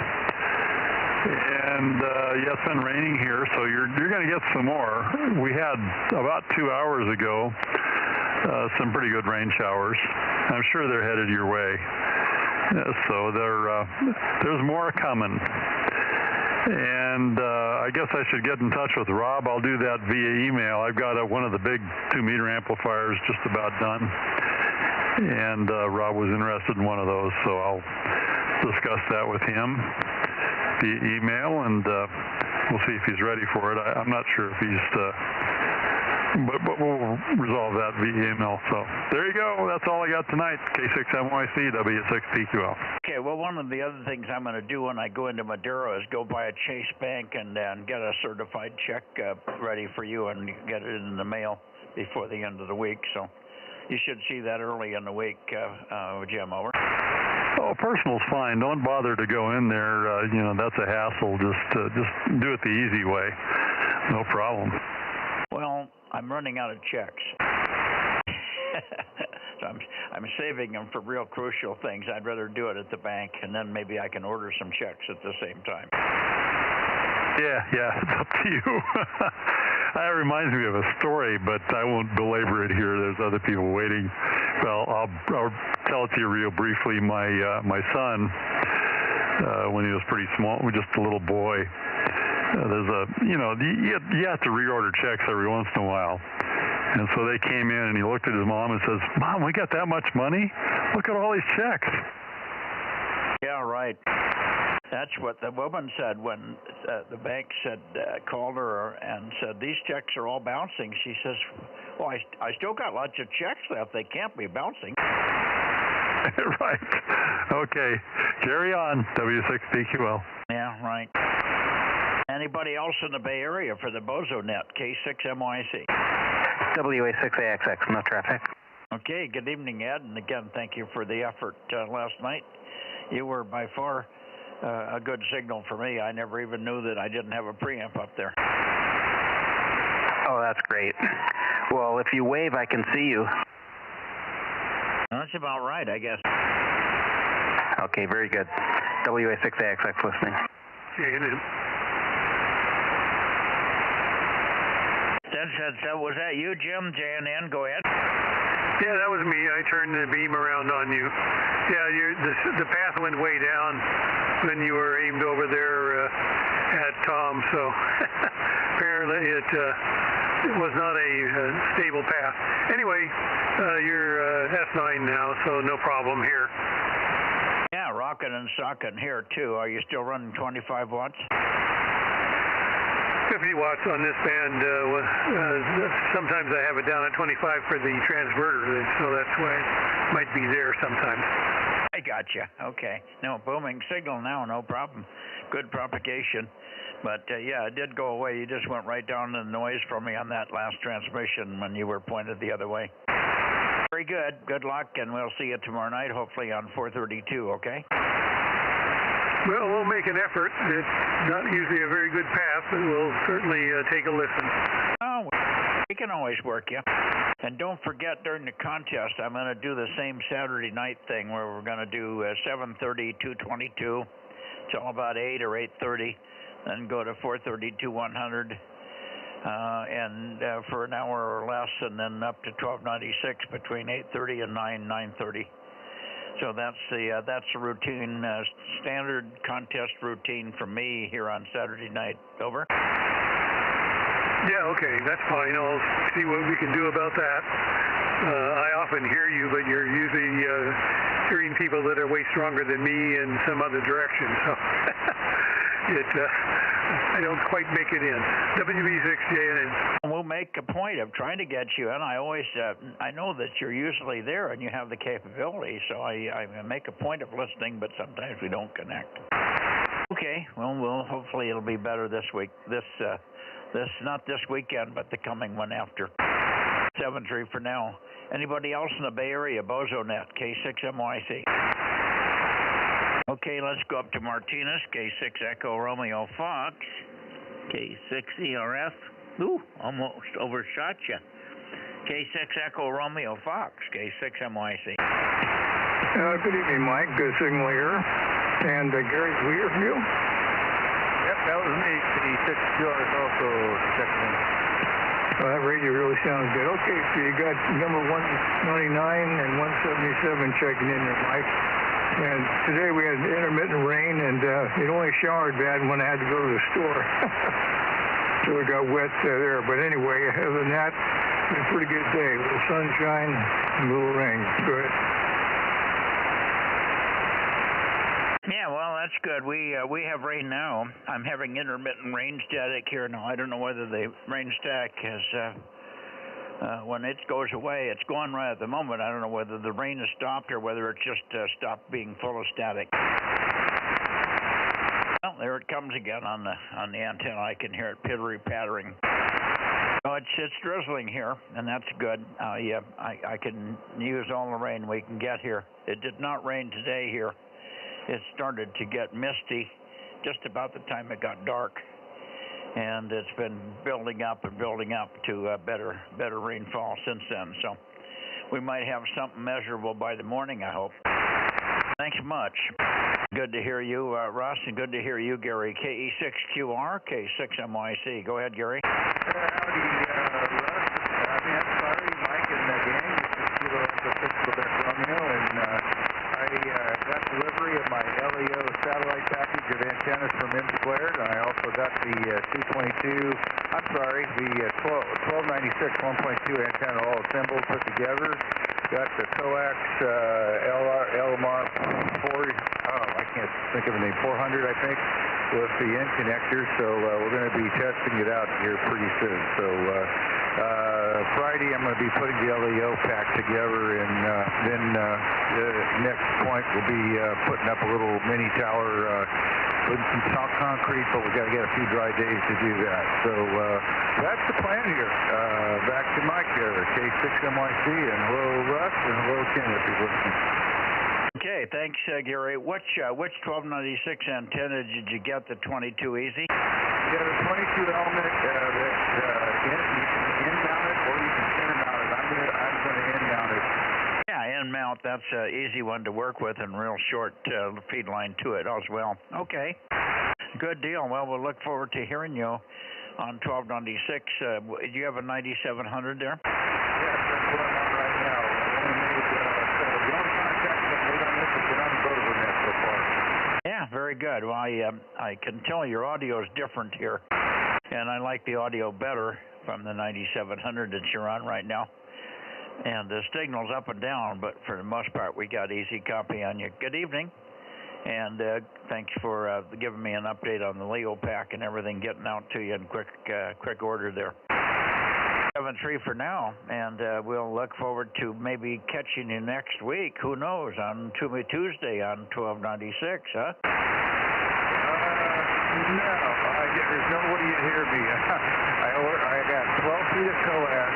And yeah, it's been raining here, so you're going to get some more. We had about 2 hours ago some pretty good rain showers. I'm sure they're headed your way. So there's more coming. And I guess I should get in touch with Rob. I'll do that via email. I've got one of the big 2-meter amplifiers just about done. And Rob was interested in one of those, so I'll discuss that with him via email, and we'll see if he's ready for it. I'm not sure if he's... But we'll resolve that via email. So there you go. That's all I got tonight. K6MYC, W6PQL. Okay, well, one of the other things I'm going to do when I go into Madeira is go by a Chase Bank and get a certified check ready for you and get it in the mail before the end of the week. So you should see that early in the week, Jim. Over. Oh, personal's fine. Don't bother to go in there. That's a hassle. Just do it the easy way. No problem. Well, I'm running out of checks. So I'm saving them for real crucial things. I'd rather do it at the bank, and then maybe I can order some checks at the same time. Yeah, it's up to you. That reminds me of a story, but I won't belabor it here. There's other people waiting. Well, I'll tell it to you real briefly. My son, when he was pretty small, just a little boy, you have to reorder checks every once in a while. And so they came in, and he looked at his mom and says, "Mom, we got that much money? Look at all these checks." Yeah, right. That's what the woman said when the bank called her and said, "These checks are all bouncing." She says, "Well, I still got lots of checks left. They can't be bouncing." Right. Okay. Carry on, W6PQL. Yeah, right. Anybody else in the Bay Area for the Bozo Net, K6MYC? WA6AXX, no traffic. Okay, good evening, Ed, and again, thank you for the effort last night. You were by far a good signal for me. I never even knew that I didn't have a preamp up there. Oh, that's great. Well, if you wave, I can see you. That's about right, I guess. Okay, very good. WA6AXX listening. Was that you, Jim? JNN, go ahead. Yeah, that was me. I turned the beam around on you. Yeah, the path went way down when you were aimed over there at Tom, so apparently it was not a stable path. Anyway, you're S9 now, so no problem here. Yeah, rocking and socking here, too. Are you still running 25 watts? 50 watts on this band. Sometimes I have it down at 25 for the transverter, so that's why it might be there sometimes. I gotcha. Okay. No, booming signal now, no problem. Good propagation. But, yeah, it did go away. You just went right down to the noise for me on that last transmission when you were pointed the other way. Very good. Good luck, and we'll see you tomorrow night, hopefully on 432, okay? Well, we'll make an effort. It's not usually a very good path, but we'll certainly take a listen. Oh, we can always work you. And don't forget, during the contest, I'm going to do the same Saturday night thing where we're going to do 7:30, 222 till about 8 or 8:30, then go to 432, 100, and for an hour or less, and then up to 1296 between 8:30 and 9:30. So that's the routine, standard contest routine for me here on Saturday night. Over. Yeah, okay, that's fine. I'll see what we can do about that. I often hear you, but you're usually hearing people that are way stronger than me in some other direction. So I don't quite make it in. WB6JN. We'll make a point of trying to get you in. I always, I know that you're usually there and you have the capability, so I make a point of listening, but sometimes we don't connect. Okay, well, hopefully it'll be better this week. Not this weekend, but the coming one after. 7-3 for now. Anybody else in the Bay Area? Bozo Net, K6MYC. Okay, let's go up to Martinez, K6 Echo Romeo Fox, K6 ERF. Ooh, almost overshot you. K6 Echo Romeo Fox, K6 MYC. Good evening, Mike. Good signal here. And Gary, we hear from you? Yep, that was me. K6 QRS also checking in. Well, that radio really sounds good. Okay, so you got number 199 and 177 checking in there, Mike. And today we had intermittent rain, and it only showered bad when I had to go to the store. So it got wet there. But anyway, other than that, it was a pretty good day. A little sunshine, a little rain. Good. Yeah, well, that's good. We have rain now. I'm having intermittent rain static here now. I don't know whether the rain static has... when it goes away, it's gone right at the moment. I don't know whether the rain has stopped or whether it's just stopped being full of static. Well, there it comes again on the antenna. I can hear it pittering-pattering. So it's drizzling here, and that's good. I can use all the rain we can get here. It did not rain today here. It started to get misty just about the time it got dark. And it's been building up to better rainfall since then. So we might have something measurable by the morning, I hope. Thanks much. Good to hear you, Russ, and good to hear you, Gary. KE6QR, K6MYC. Go ahead, Gary. Howdy, Russ. I'm sorry, Mike and the gang. This is Kilo Echo 6 Quebec Romeo, and I got delivery of my LEO satellite package of antennas from M-Squared. I also got the 1296 1.2 antenna all assembled, put together. Got the coax LMR 4, I can't think of the name, 400, I think, with the end connector. So we're going to be testing it out here pretty soon. So Friday I'm going to be putting the LEO pack together, and then the next point will be putting up a little mini tower putting some soft concrete, but we got to get a few dry days to do that. So that's the plan here. Back to Mike there, K6MYC, and hello Russ, and hello Ken if you're listening. Okay, thanks, Gary. Which 1296 antenna did you get? The 22 easy? Yeah, the 22 element. You can end mount it or you can center mount it. I'm going to end mount it. Yeah, end mount. That's an easy one to work with, and real short feed line to it as well. Okay, good deal. Well, we'll look forward to hearing you on 1296. Do you have a 9700 there? Yes, that's what I'm on right now. The only contact I've made on this has been on the Bozo Net so far. Yeah, very good. Well, I can tell your audio is different here, and I like the audio better from the 9700 that you're on right now. And the signal's up and down, but for the most part, we got easy copy on you. Good evening, and thanks for giving me an update on the Leo pack and everything getting out to you in quick order there. 7-3 for now, and we'll look forward to maybe catching you next week. Who knows, on Tuesday on 1296, huh? No, there's no way you hear me. I got 12 feet of coax,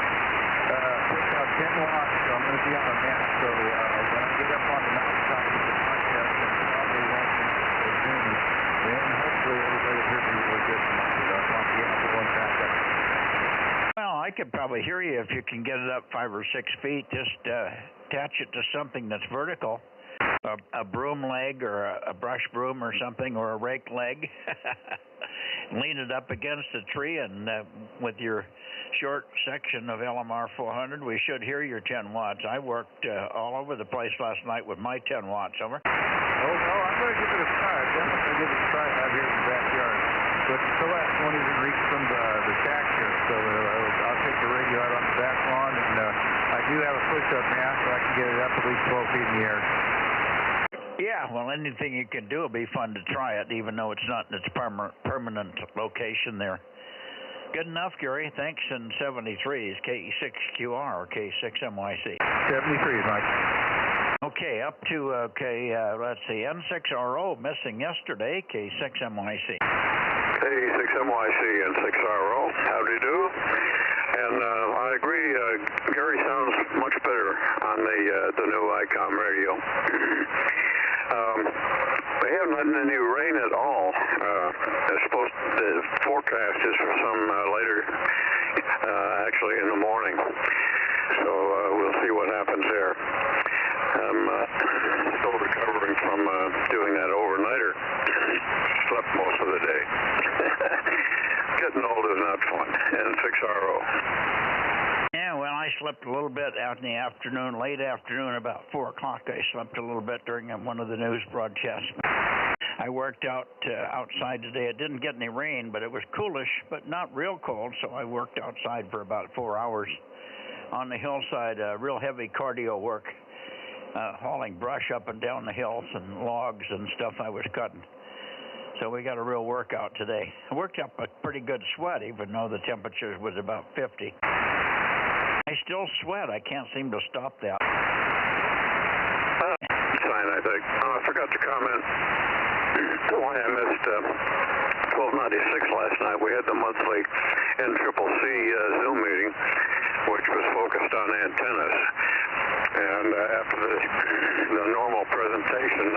picked out 10 watts, so I'm going to be on a map. So when I get up on the mountaintop with the podcast and probably won't be Zoom, then hopefully everybody will hear me really good tonight. I'll be able to one back up. Well, I could probably hear you if you can get it up 5 or 6 feet. Just attach it to something that's vertical. A broom leg or a brush broom or something, or a rake leg. Lean it up against a tree, and with your short section of LMR 400, we should hear your 10 watts. I worked all over the place last night with my 10 watts. Over. Oh, no, I'm going to give it a try. I'm definitely going to give it a try out here in the backyard. But the coax won't even reach from the shack here, so I'll take the radio out on the back lawn, and I do have a push-up mast, so I can get it up at least 12 feet in the air. Yeah, well, anything you can do will be fun to try it, even though it's not in its permanent location there. Good enough, Gary. Thanks. And 73 is KE6QR or K6MYC. 73 is Mike. Okay, up to, let's see, N6RO missing yesterday, K6MYC. K6MYC and 6RO, how do you do? And I agree, Gary sounds much better on the new ICOM radio. We haven't had any rain at all. The forecast is for some later, actually in the morning. So we'll see what happens there. I'm still recovering from doing that overnighter. Slept most of the day. Getting old is not fun. And 6RO. Yeah, well, I slept a little bit out in the afternoon, late afternoon, about 4 o'clock. I slept a little bit during one of the news broadcasts. I worked outside today. It didn't get any rain, but it was coolish, but not real cold, so I worked outside for about 4 hours on the hillside, real heavy cardio work, hauling brush up and down the hills and logs and stuff I was cutting. So we got a real workout today. I worked up a pretty good sweat, even though the temperature was about 50. I still sweat. I can't seem to stop that. Sign, I think. I forgot to comment why I missed 1296 last night. We had the monthly NCCC Zoom meeting, which was focused on antennas. And after the normal presentation,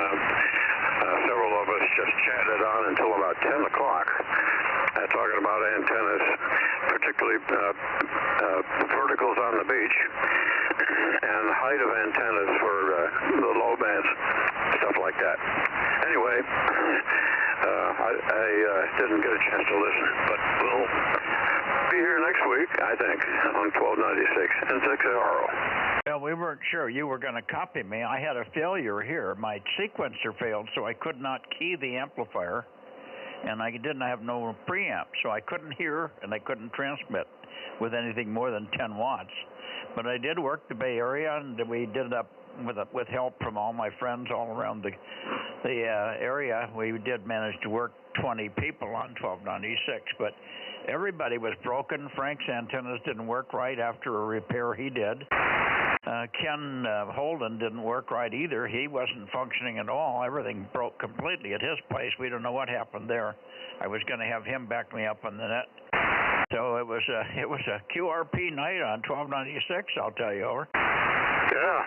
several of us just chatted on until about 10 o'clock, talking about antennas, particularly verticals on the beach, and height of antennas for the low bands, stuff like that. Anyway, I didn't get a chance to listen, but we'll be here next week, I think, on 1296 and 6RO. Well, we weren't sure you were going to copy me. I had a failure here. My sequencer failed, so I could not key the amplifier, and I didn't have no preamp, so I couldn't hear and I couldn't transmit with anything more than 10 watts. But I did work the Bay Area, and we did it up with help from all my friends all around the area. We did manage to work 20 people on 1296, but everybody was broken. Frank's antennas didn't work right after a repair he did. Ken Holden didn't work right either. He wasn't functioning at all. Everything broke completely at his place. We don't know what happened there. I was going to have him back me up on the net. So it was a QRP night on 1296. I'll tell you, over. Yeah.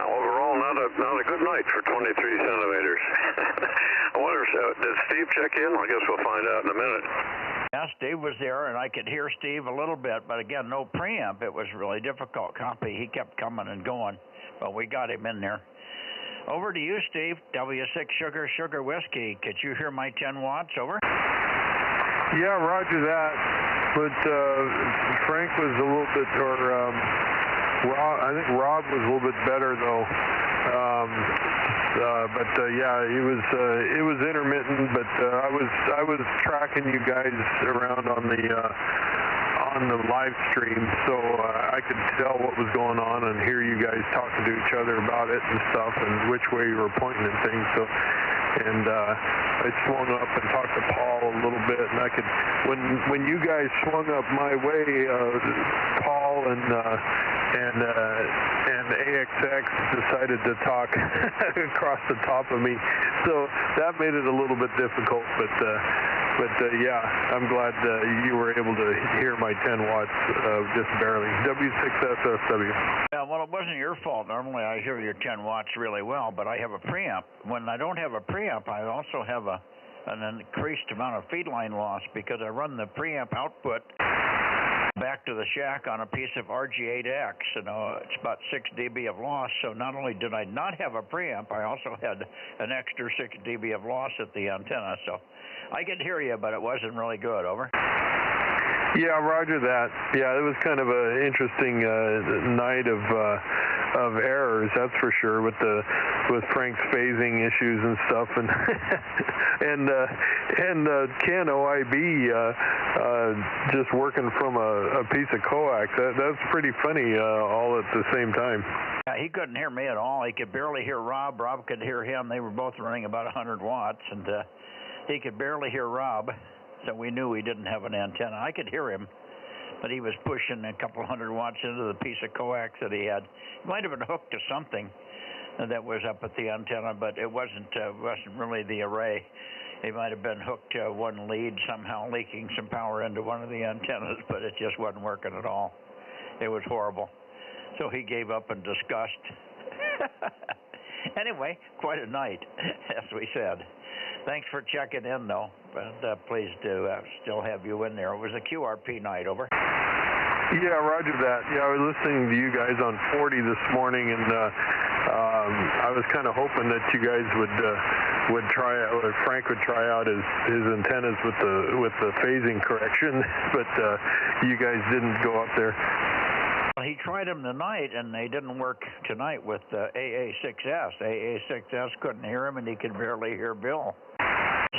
Overall, not a good night for 23 centimeters. I wonder, did Steve check in? I guess we'll find out in a minute. Yeah, Steve was there, and I could hear Steve a little bit, but again, no preamp. It was really difficult copy. He kept coming and going, but we got him in there. Over to you, Steve. W6 Sugar Whiskey. Could you hear my 10 watts? Over. Yeah, roger that. But Frank was a little bit, I think Rob was a little bit better though. Yeah, it was intermittent, but I was tracking you guys around on the live stream, so I could tell what was going on and hear you guys talking to each other about it and stuff, and which way you were pointing and things. So, I swung up and talked to Paul a little bit, and I could when you guys swung up my way, Paul and AXX decided to talk across the top of me, so that made it a little bit difficult. But yeah, I'm glad you were able to hear my 10 watts just barely. W6SSW. Yeah, well, it wasn't your fault. Normally I hear your 10 watts really well, but I have a preamp. When I don't have a preamp, I also have an increased amount of feed line loss because I run the preamp output back to the shack on a piece of RG8X. It's about 6 dB of loss, so not only did I not have a preamp, I also had an extra 6 dB of loss at the antenna, so I could hear you, but it wasn't really good. Over. Yeah, roger that. Yeah, it was kind of an interesting night of errors, that's for sure, with Frank's phasing issues and stuff, and Ken OIB just working from a piece of coax. That's pretty funny, all at the same time. Yeah, he couldn't hear me at all. He could barely hear Rob. Rob could hear him. They were both running about 100 watts, and he could barely hear Rob, so we knew he didn't have an antenna. I could hear him, but he was pushing a couple 100 watts into the piece of coax that he had. He might have been hooked to something that was up at the antenna, but it wasn't really the array. He might have been hooked to one lead, somehow leaking some power into one of the antennas, but it just wasn't working at all. It was horrible. So he gave up in disgust. Anyway, quite a night, as we said. Thanks for checking in, though. But pleased to still have you in there. It was a QRP night. Over. Yeah, roger that. Yeah, I was listening to you guys on 40 this morning, and I was kind of hoping that you guys would try out, or Frank would try out his antennas with the phasing correction, but you guys didn't go up there. He tried them tonight, and they didn't work tonight with AA6S. AA6S couldn't hear him, and he could barely hear Bill.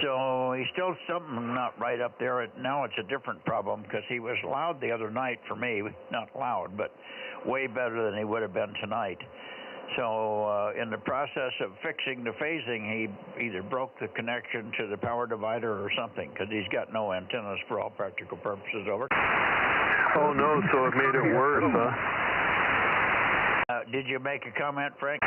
So he's still something not right up there. Now it's a different problem because he was loud the other night for me. Not loud, but way better than he would have been tonight. So in the process of fixing the phasing, he either broke the connection to the power divider or something, because he's got no antennas for all practical purposes. Over. Oh, no, so it made it worse, huh? Did you make a comment, Frank?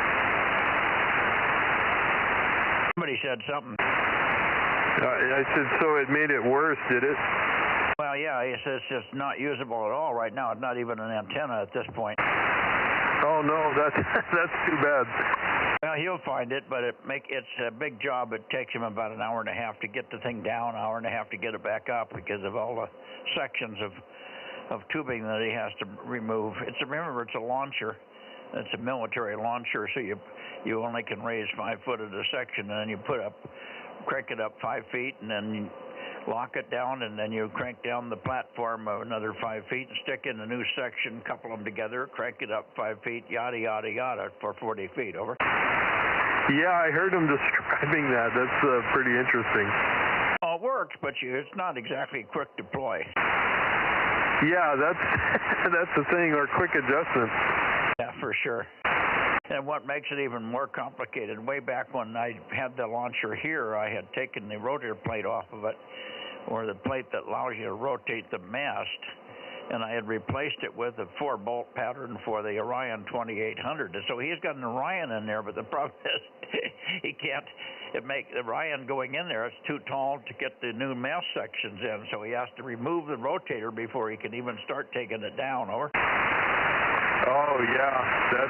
Somebody said something. I said, so it made it worse, did it? Well, yeah, he says it's just not usable at all right now. It's not even an antenna at this point. Oh, no, that's too bad. Well, he'll find it, but it's a big job. It takes him about an hour and a half to get the thing down, an hour and a half to get it back up because of all the sections of tubing that he has to remove. Remember, it's a launcher. It's a military launcher, so you only can raise 5 foot at a section, and then you crank it up 5 feet, and then you lock it down, and then you crank down the platform another 5 feet and stick in a new section, couple them together, crank it up 5 feet, yada, yada, yada, for 40 feet. Over. Yeah, I heard him describing that. That's pretty interesting. Oh, it works, but it's not exactly quick deploy. Yeah, that's the thing, or quick adjustment. Yeah, for sure. And what makes it even more complicated, way back when I had the launcher here, I had taken the rotor plate off of it, or the plate that allows you to rotate the mast, and I had replaced it with a 4-bolt pattern for the Orion 2800. And so he's got an Orion in there, but the problem is he can't make the Orion going in there. It's too tall to get the new mass sections in, so he has to remove the rotator before he can even start taking it down. Over. Oh yeah, that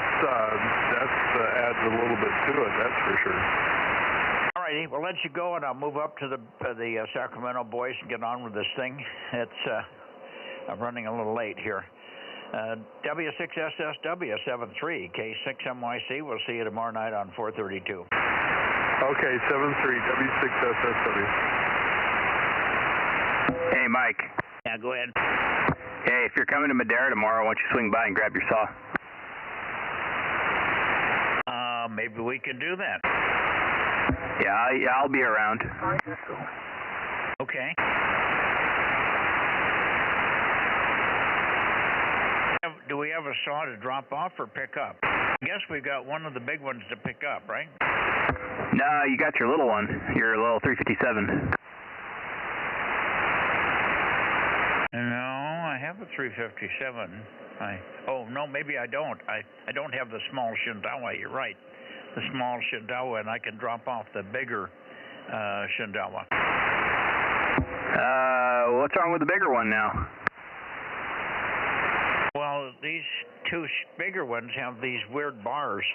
adds a little bit to it. That's for sure. All righty, we'll let you go, and I'll move up to the Sacramento boys and get on with this thing. I'm running a little late here. W6SSW73, K6MYC. We'll see you tomorrow night on 432. Okay, 73, W6SSW. Hey, Mike. Yeah, go ahead. Hey, if you're coming to Madera tomorrow, why don't you swing by and grab your saw? Maybe we can do that. Yeah, I'll be around. Okay. Do we have a saw to drop off or pick up? I guess we've got one of the big ones to pick up, right? No, you got your little one, your little 357. No, I have a 357. Oh, no, maybe I don't. I don't have the small Shindawa, you're right. The small Shindawa, and I can drop off the bigger Shindawa. What's wrong with the bigger one now? Well, these two bigger ones have these weird bars.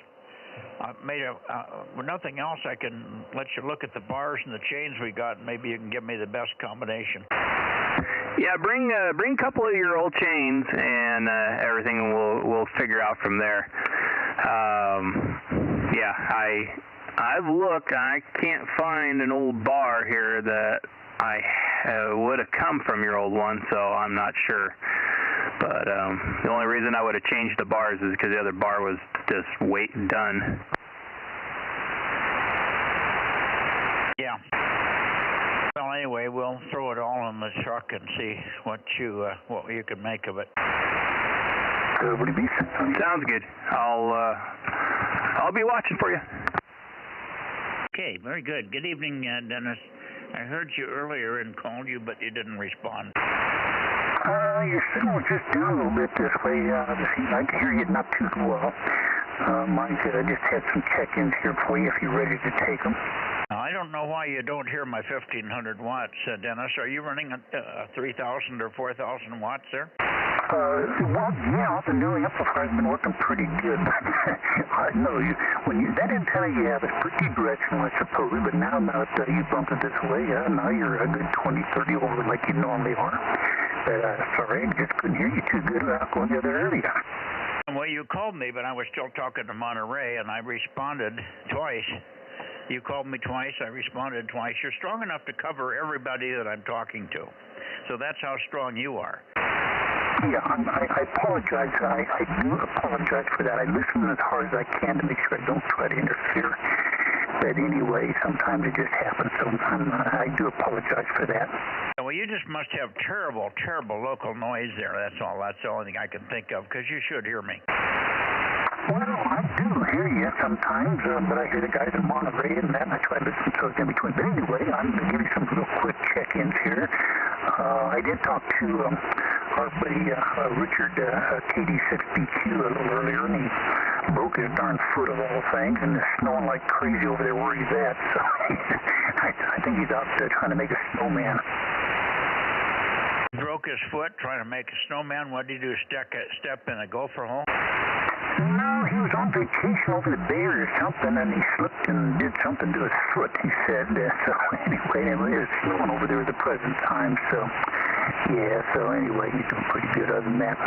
With nothing else, I can let you look at the bars and the chains we got, and maybe you can give me the best combination. Yeah, bring a couple of your old chains and everything, and we'll figure out from there. Yeah, I've looked. I can't find an old bar here that I would have come from your old one, so I'm not sure. But the only reason I would have changed the bars is because the other bar was just done. Yeah. Well, anyway, we'll throw it all in the truck and see what you can make of it. Sounds good. I'll be watching for you. Okay, very good. Good evening, Dennis. I heard you earlier and called you, but you didn't respond. Your signal was just down a little bit this way. I can hear you not too well. Mike, I just had some check-ins here for you if you're ready to take them. I don't know why you don't hear my 1,500 watts, Dennis. Are you running a 3,000 or 4,000 watts there? Well, yeah, the new amplifier's been working pretty good. I know that antenna you have is pretty directional, I suppose, but now that you bumped it this way, now you're a good 20, 30 over like you normally are. But sorry, I just couldn't hear you too good without going the other area. Well, you called me, but I was still talking to Monterey, and I responded twice. You called me twice, I responded twice. You're strong enough to cover everybody that I'm talking to. So that's how strong you are. Yeah, I apologize. I do apologize for that. I listen as hard as I can to make sure I don't try to interfere. But anyway, sometimes it just happens. So I do apologize for that. Well, you just must have terrible, terrible local noise there. That's all. That's the only thing I can think of, because you should hear me. Well, I do hear you sometimes, but I hear the guys in Monterey and that, and I try to listen to it in between. But anyway, I'm going to give you some real quick check-ins here. I did talk to our buddy Richard, KD6BQ, a little earlier, and he broke his darn foot of all things, and it's snowing like crazy over there where he's at. So I think he's out there trying to make a snowman. Broke his foot trying to make a snowman? What did he do, step in a gopher hole? No, he was on vacation over the bay or something, and he slipped and did something to his foot, he said. So anyway, it's snowing over there at the present time, so yeah, so anyway, he's doing pretty good other than that.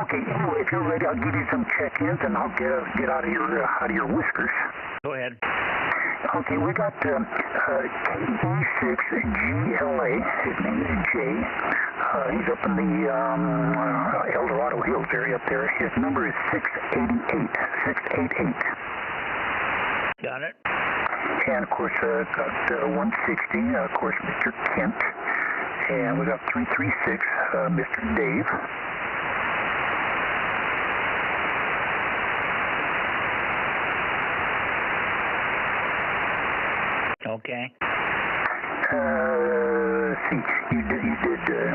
Okay, anyway, if you're ready, I'll give you some check-ins, and I'll get out of your whiskers. Go ahead. Okay, we got KD6GLA, his name is Jay. He's up in the El Dorado Hills area up there. His number is 688. Got it. And, of course, got 160, of course, Mr. Kent. And we got 336, Mr. Dave. Okay. Let's see. You did.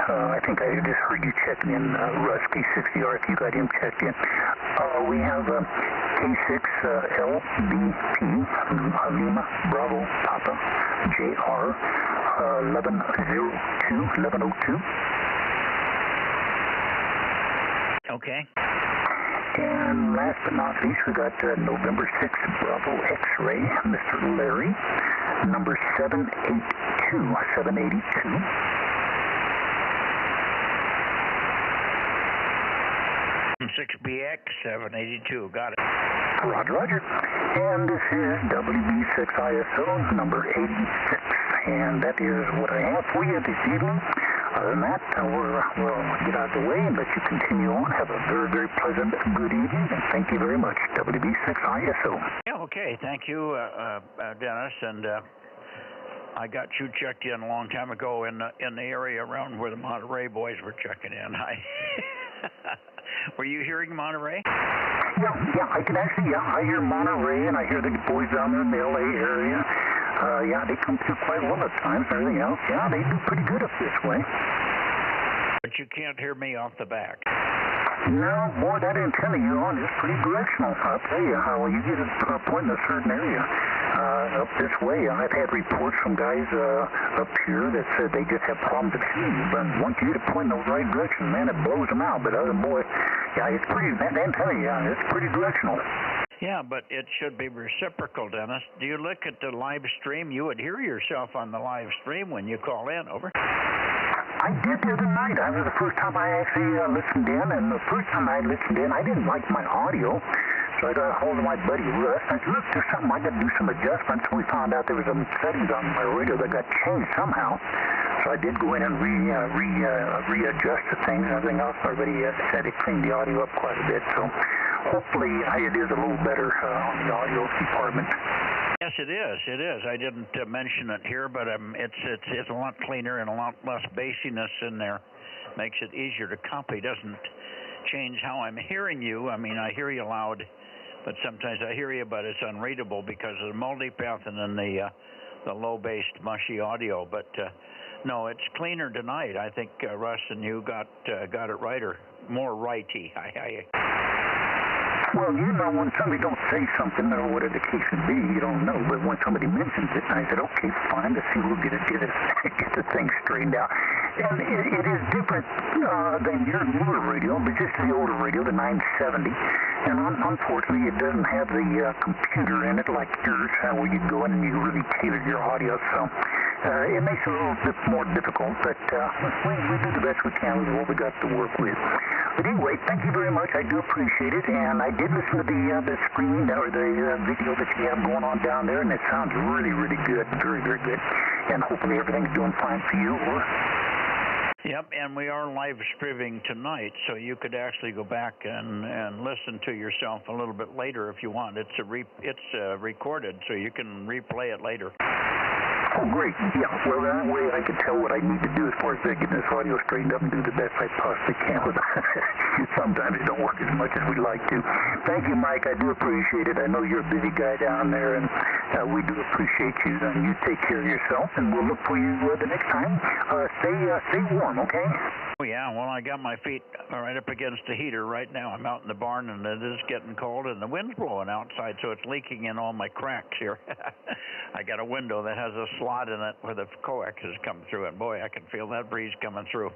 I think I just heard you checking in, Russ, P60R, if you got him checked in. We have K6LBP, Lima, Bravo, Papa, JR, 1102. Okay. And last but not least, we got November 6th, Bravo X-Ray, Mr. Larry, number 782. 6BX 782, got it. Roger. And this is WB6ISO number 86. And that is what I have for you this evening. Other than that, we'll get out of the way and let you continue on. Have a very, very pleasant good evening, and thank you very much. WB6ISO. Yeah, okay. Thank you, Dennis. And I got you checked in a long time ago in the area around where the Monterey boys were checking in. Were you hearing Monterey? Yeah, I can actually, I hear Monterey, and I hear the boys down there in the LA area. Yeah, they come through quite well at times. Everything else, yeah, they do pretty good up this way. But you can't hear me off the back. No, boy, that antenna you're on is pretty directional. I'll tell you how you get a point in a certain area. Up this way, I've had reports from guys up here that said they just have problems with hearing. But once you get a point in the right direction, man, it blows them out. But other than, boy, yeah, it's pretty, that antenna, yeah, it's pretty directional. Yeah, but it should be reciprocal, Dennis. Do you look at the live stream? You would hear yourself on the live stream when you call in, over. I did the other night. That was the first time I actually listened in, and the first time I listened in, I didn't like my audio. So I got a hold of my buddy Russ. I said, look, there's something I got to do some adjustments. We found out there was some settings on my radio that got changed somehow. So I did go in and readjust the things and everything else. I already said it cleaned the audio up quite a bit. So hopefully it is a little better on the audio department. Yes, it is. It is. I didn't mention it here, but it's a lot cleaner and a lot less bassiness in there. Makes it easier to copy. Doesn't change how I'm hearing you. I mean, I hear you loud, but sometimes I hear you, but it's unreadable because of the multipath and then the low-based mushy audio. But no, it's cleaner tonight. I think Russ and you got it right, or more righty. Well, you know, when somebody don't say something or whatever the case would be, you don't know. But when somebody mentions it, I said, okay, fine, let's see, we'll get the thing straightened out. And it is different than your newer radio, but just the older radio, the 970. And unfortunately, it doesn't have the computer in it like yours, where you go in and you really tailor your audio. So it makes it a little bit more difficult, but we do the best we can with what we got to work with. But anyway, thank you very much. I do appreciate it, and I did listen to the screen or the video that you have going on down there, and it sounds really, really good, very, very good. And hopefully everything's doing fine for you. Yep, and we are live streaming tonight, so you could actually go back and listen to yourself a little bit later if you want. It's recorded, so you can replay it later. Oh, great. Yeah, well, that way I can tell what I need to do as far as getting this audio straightened up and do the best I possibly can with it. Sometimes it don't work as much as we'd like to. Thank you, Mike. I do appreciate it. I know you're a busy guy down there, and we do appreciate you. And you take care of yourself, and we'll look for you the next time. Stay warm, okay? Oh, yeah. Well, I got my feet right up against the heater right now. I'm out in the barn, and it is getting cold, and the wind's blowing outside, so it's leaking in all my cracks here. I got a window that has a slot in it where the coax has come through, and boy, I can feel that breeze coming through.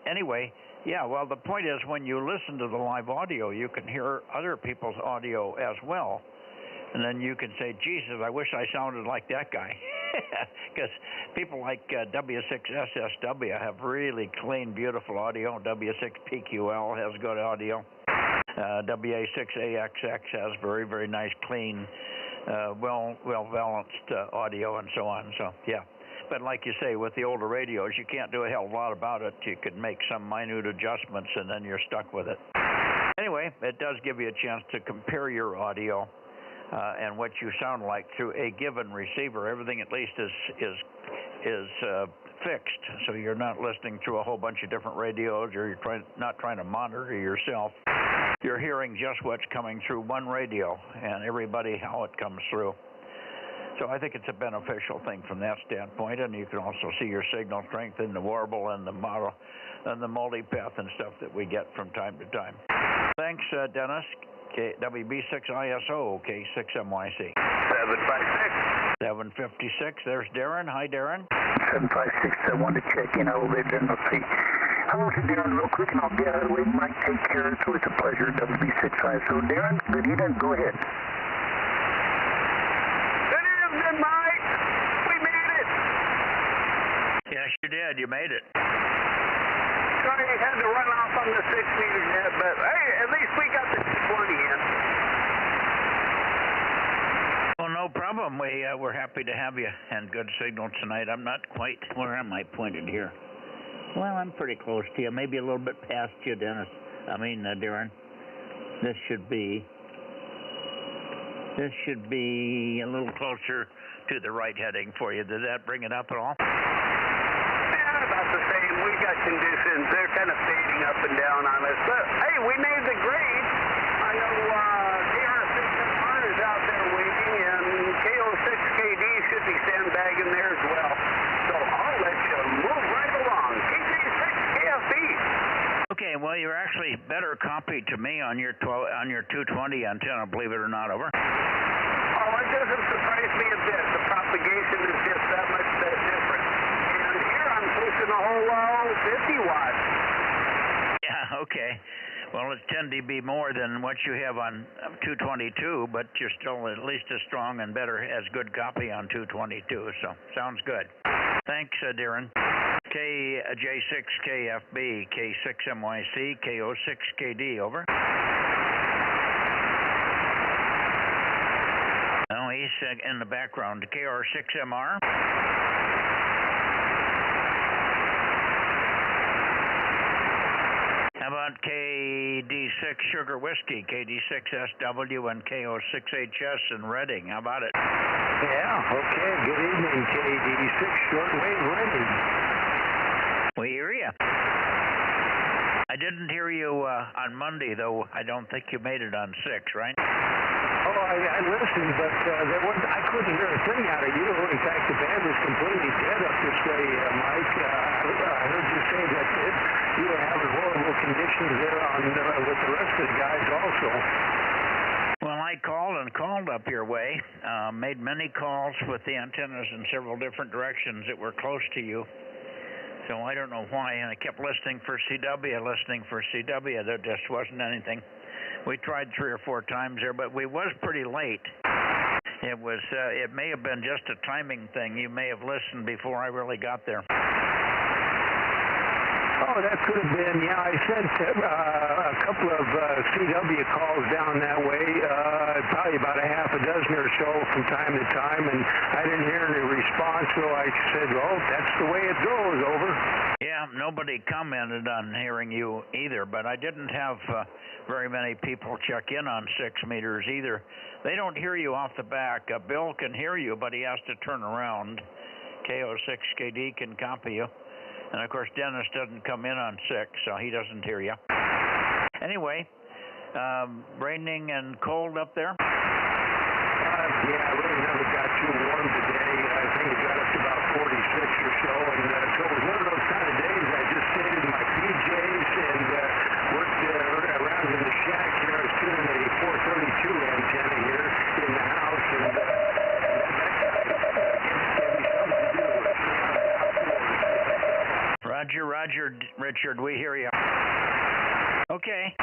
Anyway, yeah, well, the point is when you listen to the live audio, you can hear other people's audio as well. And then you can say, Jesus, I wish I sounded like that guy. Because people like W6SSW have really clean, beautiful audio. W6PQL has good audio. WA6AXX has very, very nice, clean, well-balanced audio and so on. So, yeah. But like you say, with the older radios, you can't do a hell of a lot about it. You could make some minute adjustments, and then you're stuck with it. Anyway, it does give you a chance to compare your audio and what you sound like through a given receiver. Everything at least is fixed, so you're not listening through a whole bunch of different radios, or you're not trying to monitor yourself. You're hearing just what's coming through one radio, and everybody how it comes through. So I think it's a beneficial thing from that standpoint, and you can also see your signal strength in the warble and the model and the multipath and stuff that we get from time to time. Thanks, Dennis. WB6ISO, K6MYC. 756. 756. There's Darren. Hi, Darren. 756. I wanted to check in elevator and let's see. I want to Darren real quick and I'll get out of the way. Mike, take care. It's always a pleasure. WB6ISO. Darren, good evening. Go ahead. Good evening, Mike. We made it. Yes, you did. You made it. Sorry you had to run off on the 6-meter net, but hey, at least we got the 220 in. Well, no problem. We're happy to have you and good signal tonight. I'm not quite. Where am I pointed here? Well, I'm pretty close to you. Maybe a little bit past you, Dennis. Darren. This should be a little closer to the right heading for you. Did that bring it up at all? About the same. We got conditions. They're kind of fading up and down on us. But, hey, we made the grade. I know KR6MR is out there waiting, and KO6KD should be sandbagging there as well. So I'll let you move right along. KJ6KFB. Okay, well, you're actually better copied to me on your 220 antenna, believe it or not, over. Oh, it doesn't surprise me a bit. The propagation is just that much different. Pushing a whole 50 watts. Yeah, okay. Well, it's 10 dB more than what you have on 222, but you're still at least as strong and better as good copy on 222, so sounds good. Thanks, Darren. KJ6KFB, K6MYC, KO6KD, over. Oh, he's in the background. KR6MR. How about KD6 Sugar Whiskey, KD6SW, and KO6HS in Reading? How about it? Yeah, okay. Good evening, KD6 Shortwave Reading. We hear you. I didn't hear you on Monday, though. I don't think you made it on 6, right? Oh, I listened, but I couldn't hear a thing out of you. In fact, the band is completely dead up this way, Mike. I heard you say that you were having horrible conditions there with the rest of the guys also. Well, I called up your way, made many calls with the antennas in several different directions that were close to you. So I don't know why, and I kept listening for CW. There just wasn't anything. We tried 3 or 4 times there, but we was pretty late. It may have been just a timing thing. You may have listened before I really got there. Oh, that could have been, yeah. I sent a couple of CW calls down that way, probably about a half a dozen or so from time to time, and I didn't hear any response, so I said, well, that's the way it goes, over. Yeah, nobody commented on hearing you either, but I didn't have very many people check in on 6 meters either. They don't hear you off the back. Bill can hear you, but he has to turn around. KO6KD can copy you. And, of course, Dennis doesn't come in on 6, so he doesn't hear you. Anyway, raining and cold up there? Yeah, I really never got too warm today. I think it got up to about 46 or so. And so it was one of those kind of days I just stayed in my PJs and worked around in the shack here. I was tuning a 432 antenna here in the house. And Roger, Richard, we hear you. Okay.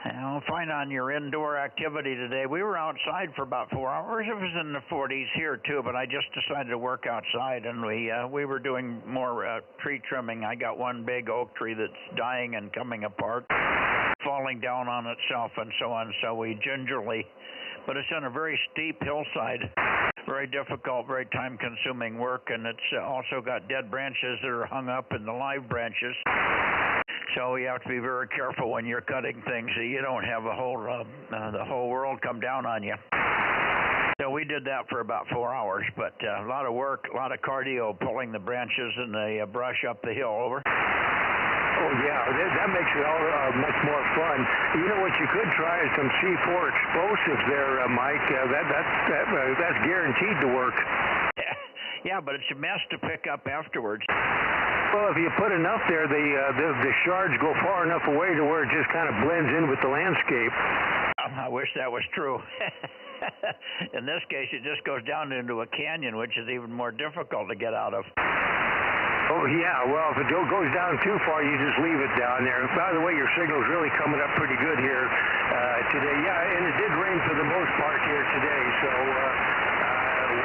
Well, fine on your indoor activity today. We were outside for about 4 hours. It was in the 40s here, too, but I just decided to work outside, and we were doing more tree trimming. I got one big oak tree that's dying and coming apart, falling down on itself and so on, so we gingerly, but it's on a very steep hillside. Very difficult, very time-consuming work, and it's also got dead branches that are hung up in the live branches. So you have to be very careful when you're cutting things so you don't have the whole world come down on you. So we did that for about 4 hours, but a lot of work, a lot of cardio pulling the branches and the brush up the hill, over. Oh, yeah, that makes it all much more fun. You know what you could try is some C4 explosives there, Mike. That's guaranteed to work. Yeah, but it's a mess to pick up afterwards. Well, if you put enough there, the shards go far enough away to where it just kind of blends in with the landscape. I wish that was true. In this case, it just goes down into a canyon, which is even more difficult to get out of. Oh, yeah, well, if it goes down too far, you just leave it down there. By the way, your signal's really coming up pretty good here today. Yeah, and it did rain for the most part here today, so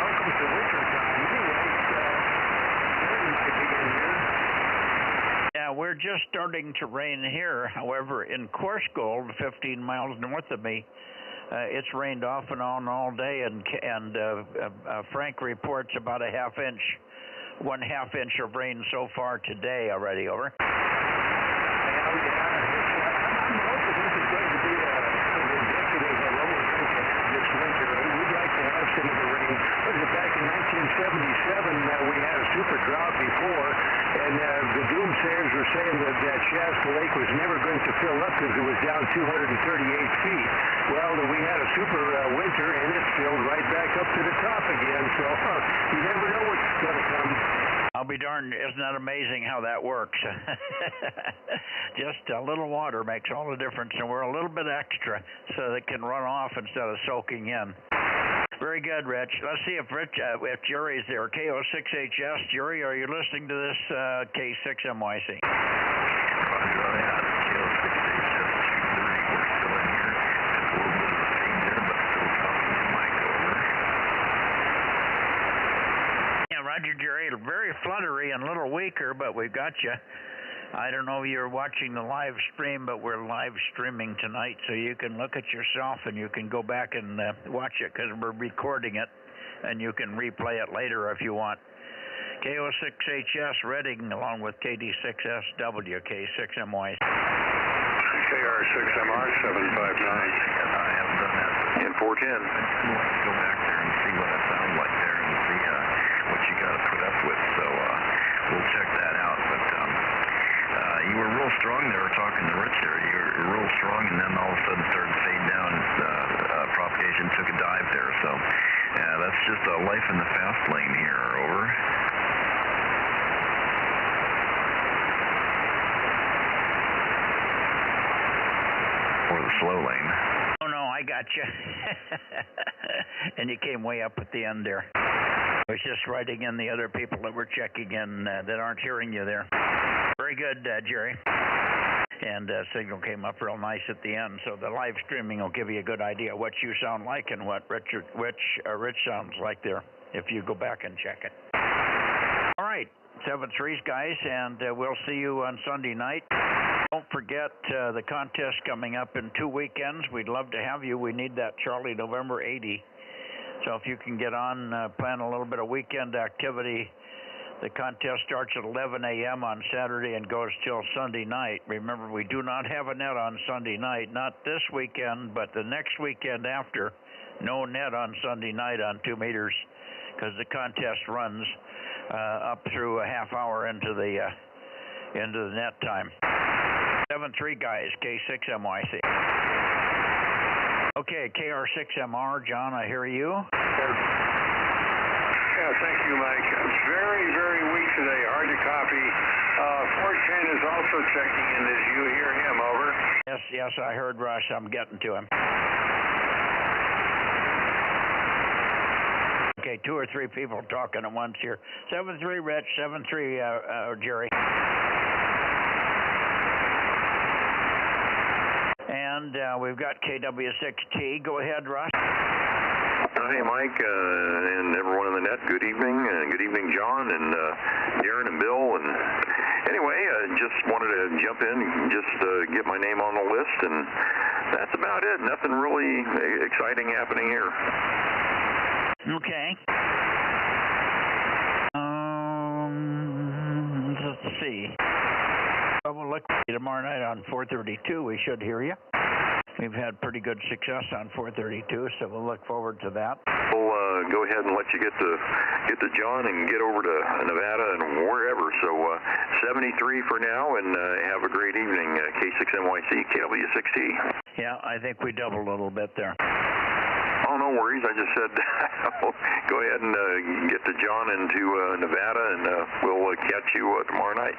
welcome to winter time. Anyway, Jerry might be in here. Yeah, we're just starting to rain here. However, in Coarse Gold, 15 miles north of me, it's rained off and on all day, and Frank reports about a ½ inch of rain so far today already. Over. I'm hoping this is going to be a kind of indicative of what we're going to have this winter. We'd like to have some of the rain. Back in 1977, we had a super drought before, and the doomsayers were saying that Shasta Lake was never going to fill up because it was down 238 feet. Well, we had a super winter, and it filled right back up to the top again, so you never know what's going to come. I'll be darned, isn't that amazing how that works? Just a little water makes all the difference, and we're a little bit extra so that it can run off instead of soaking in. Very good, Rich. Let's see if Jerry's there. KO6HS. Jerry, are you listening to this K6MYC? Roger, Jerry, very fluttery and a little weaker, but we've got you. I don't know if you're watching the live stream, but we're live streaming tonight, so you can look at yourself and you can go back and watch it because we're recording it, and you can replay it later if you want. KO6HS Reading along with KD6SW, K6MY. KR6MR 759. I haven't done that. In 410. We'll have to go back there and see what it sounds like there and see what you got to put up with. So we'll check that out. But you were real strong there talking to Rich there. You were real strong, and then all of a sudden started to fade down. Propagation took a dive there. So that's just a life in the fast lane here. Over. Or the slow lane. Oh, no, I got you. And you came way up at the end there. I was just writing in the other people that were checking in that aren't hearing you there. Very good, Jerry. And signal came up real nice at the end, so the live streaming will give you a good idea what you sound like and what Rich sounds like there if you go back and check it. All right, 7-3s, guys, and we'll see you on Sunday night. Don't forget the contest coming up in 2 weekends. We'd love to have you. We need that Charlie November 80. So if you can get on, plan a little bit of weekend activity. The contest starts at 11 a.m. on Saturday and goes till Sunday night. Remember, we do not have a net on Sunday night. Not this weekend, but the next weekend after. No net on Sunday night on 2 meters because the contest runs up through a half hour into the net time. 7-3, guys, K6MYC. Okay, KR6MR, John, I hear you. Yeah, thank you, Mike. Very, very weak today. Hard to copy. 410 is also checking in. Did you hear him? Over. Yes, I heard Russ. I'm getting to him. Okay, 2 or 3 people talking at once here. 7-3, Rich. 7-3, Jerry. And we've got KW6T. Go ahead, Russ. Hey, Mike, and everyone in the net, good evening. Good evening, John, and Darren and Bill. And anyway, just wanted to jump in and just get my name on the list, and that's about it. Nothing really exciting happening here. Okay. Let's see. Well, we'll look tomorrow night on 432. We should hear you. we've had pretty good success on 432, so we'll look forward to that. We'll go ahead and let you get to John and get over to Nevada and wherever. So 73 for now, and have a great evening. K6NYC, KW6T. Yeah, I think we doubled a little bit there. Oh, no worries. I just said go ahead and get to John into Nevada, and we'll catch you tomorrow night.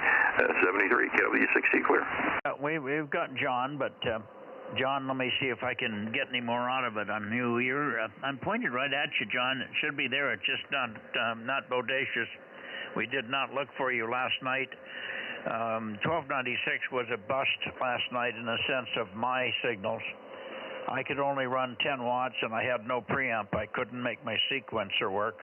73, KW6T clear. We've got John, but John, let me see if I can get any more out of it on New Year. I'm pointed right at you, John. It should be there. It's just not bodacious. We did not look for you last night. 1296 was a bust last night in the sense of my signals. I could only run 10 watts, and I had no preamp. I couldn't make my sequencer work.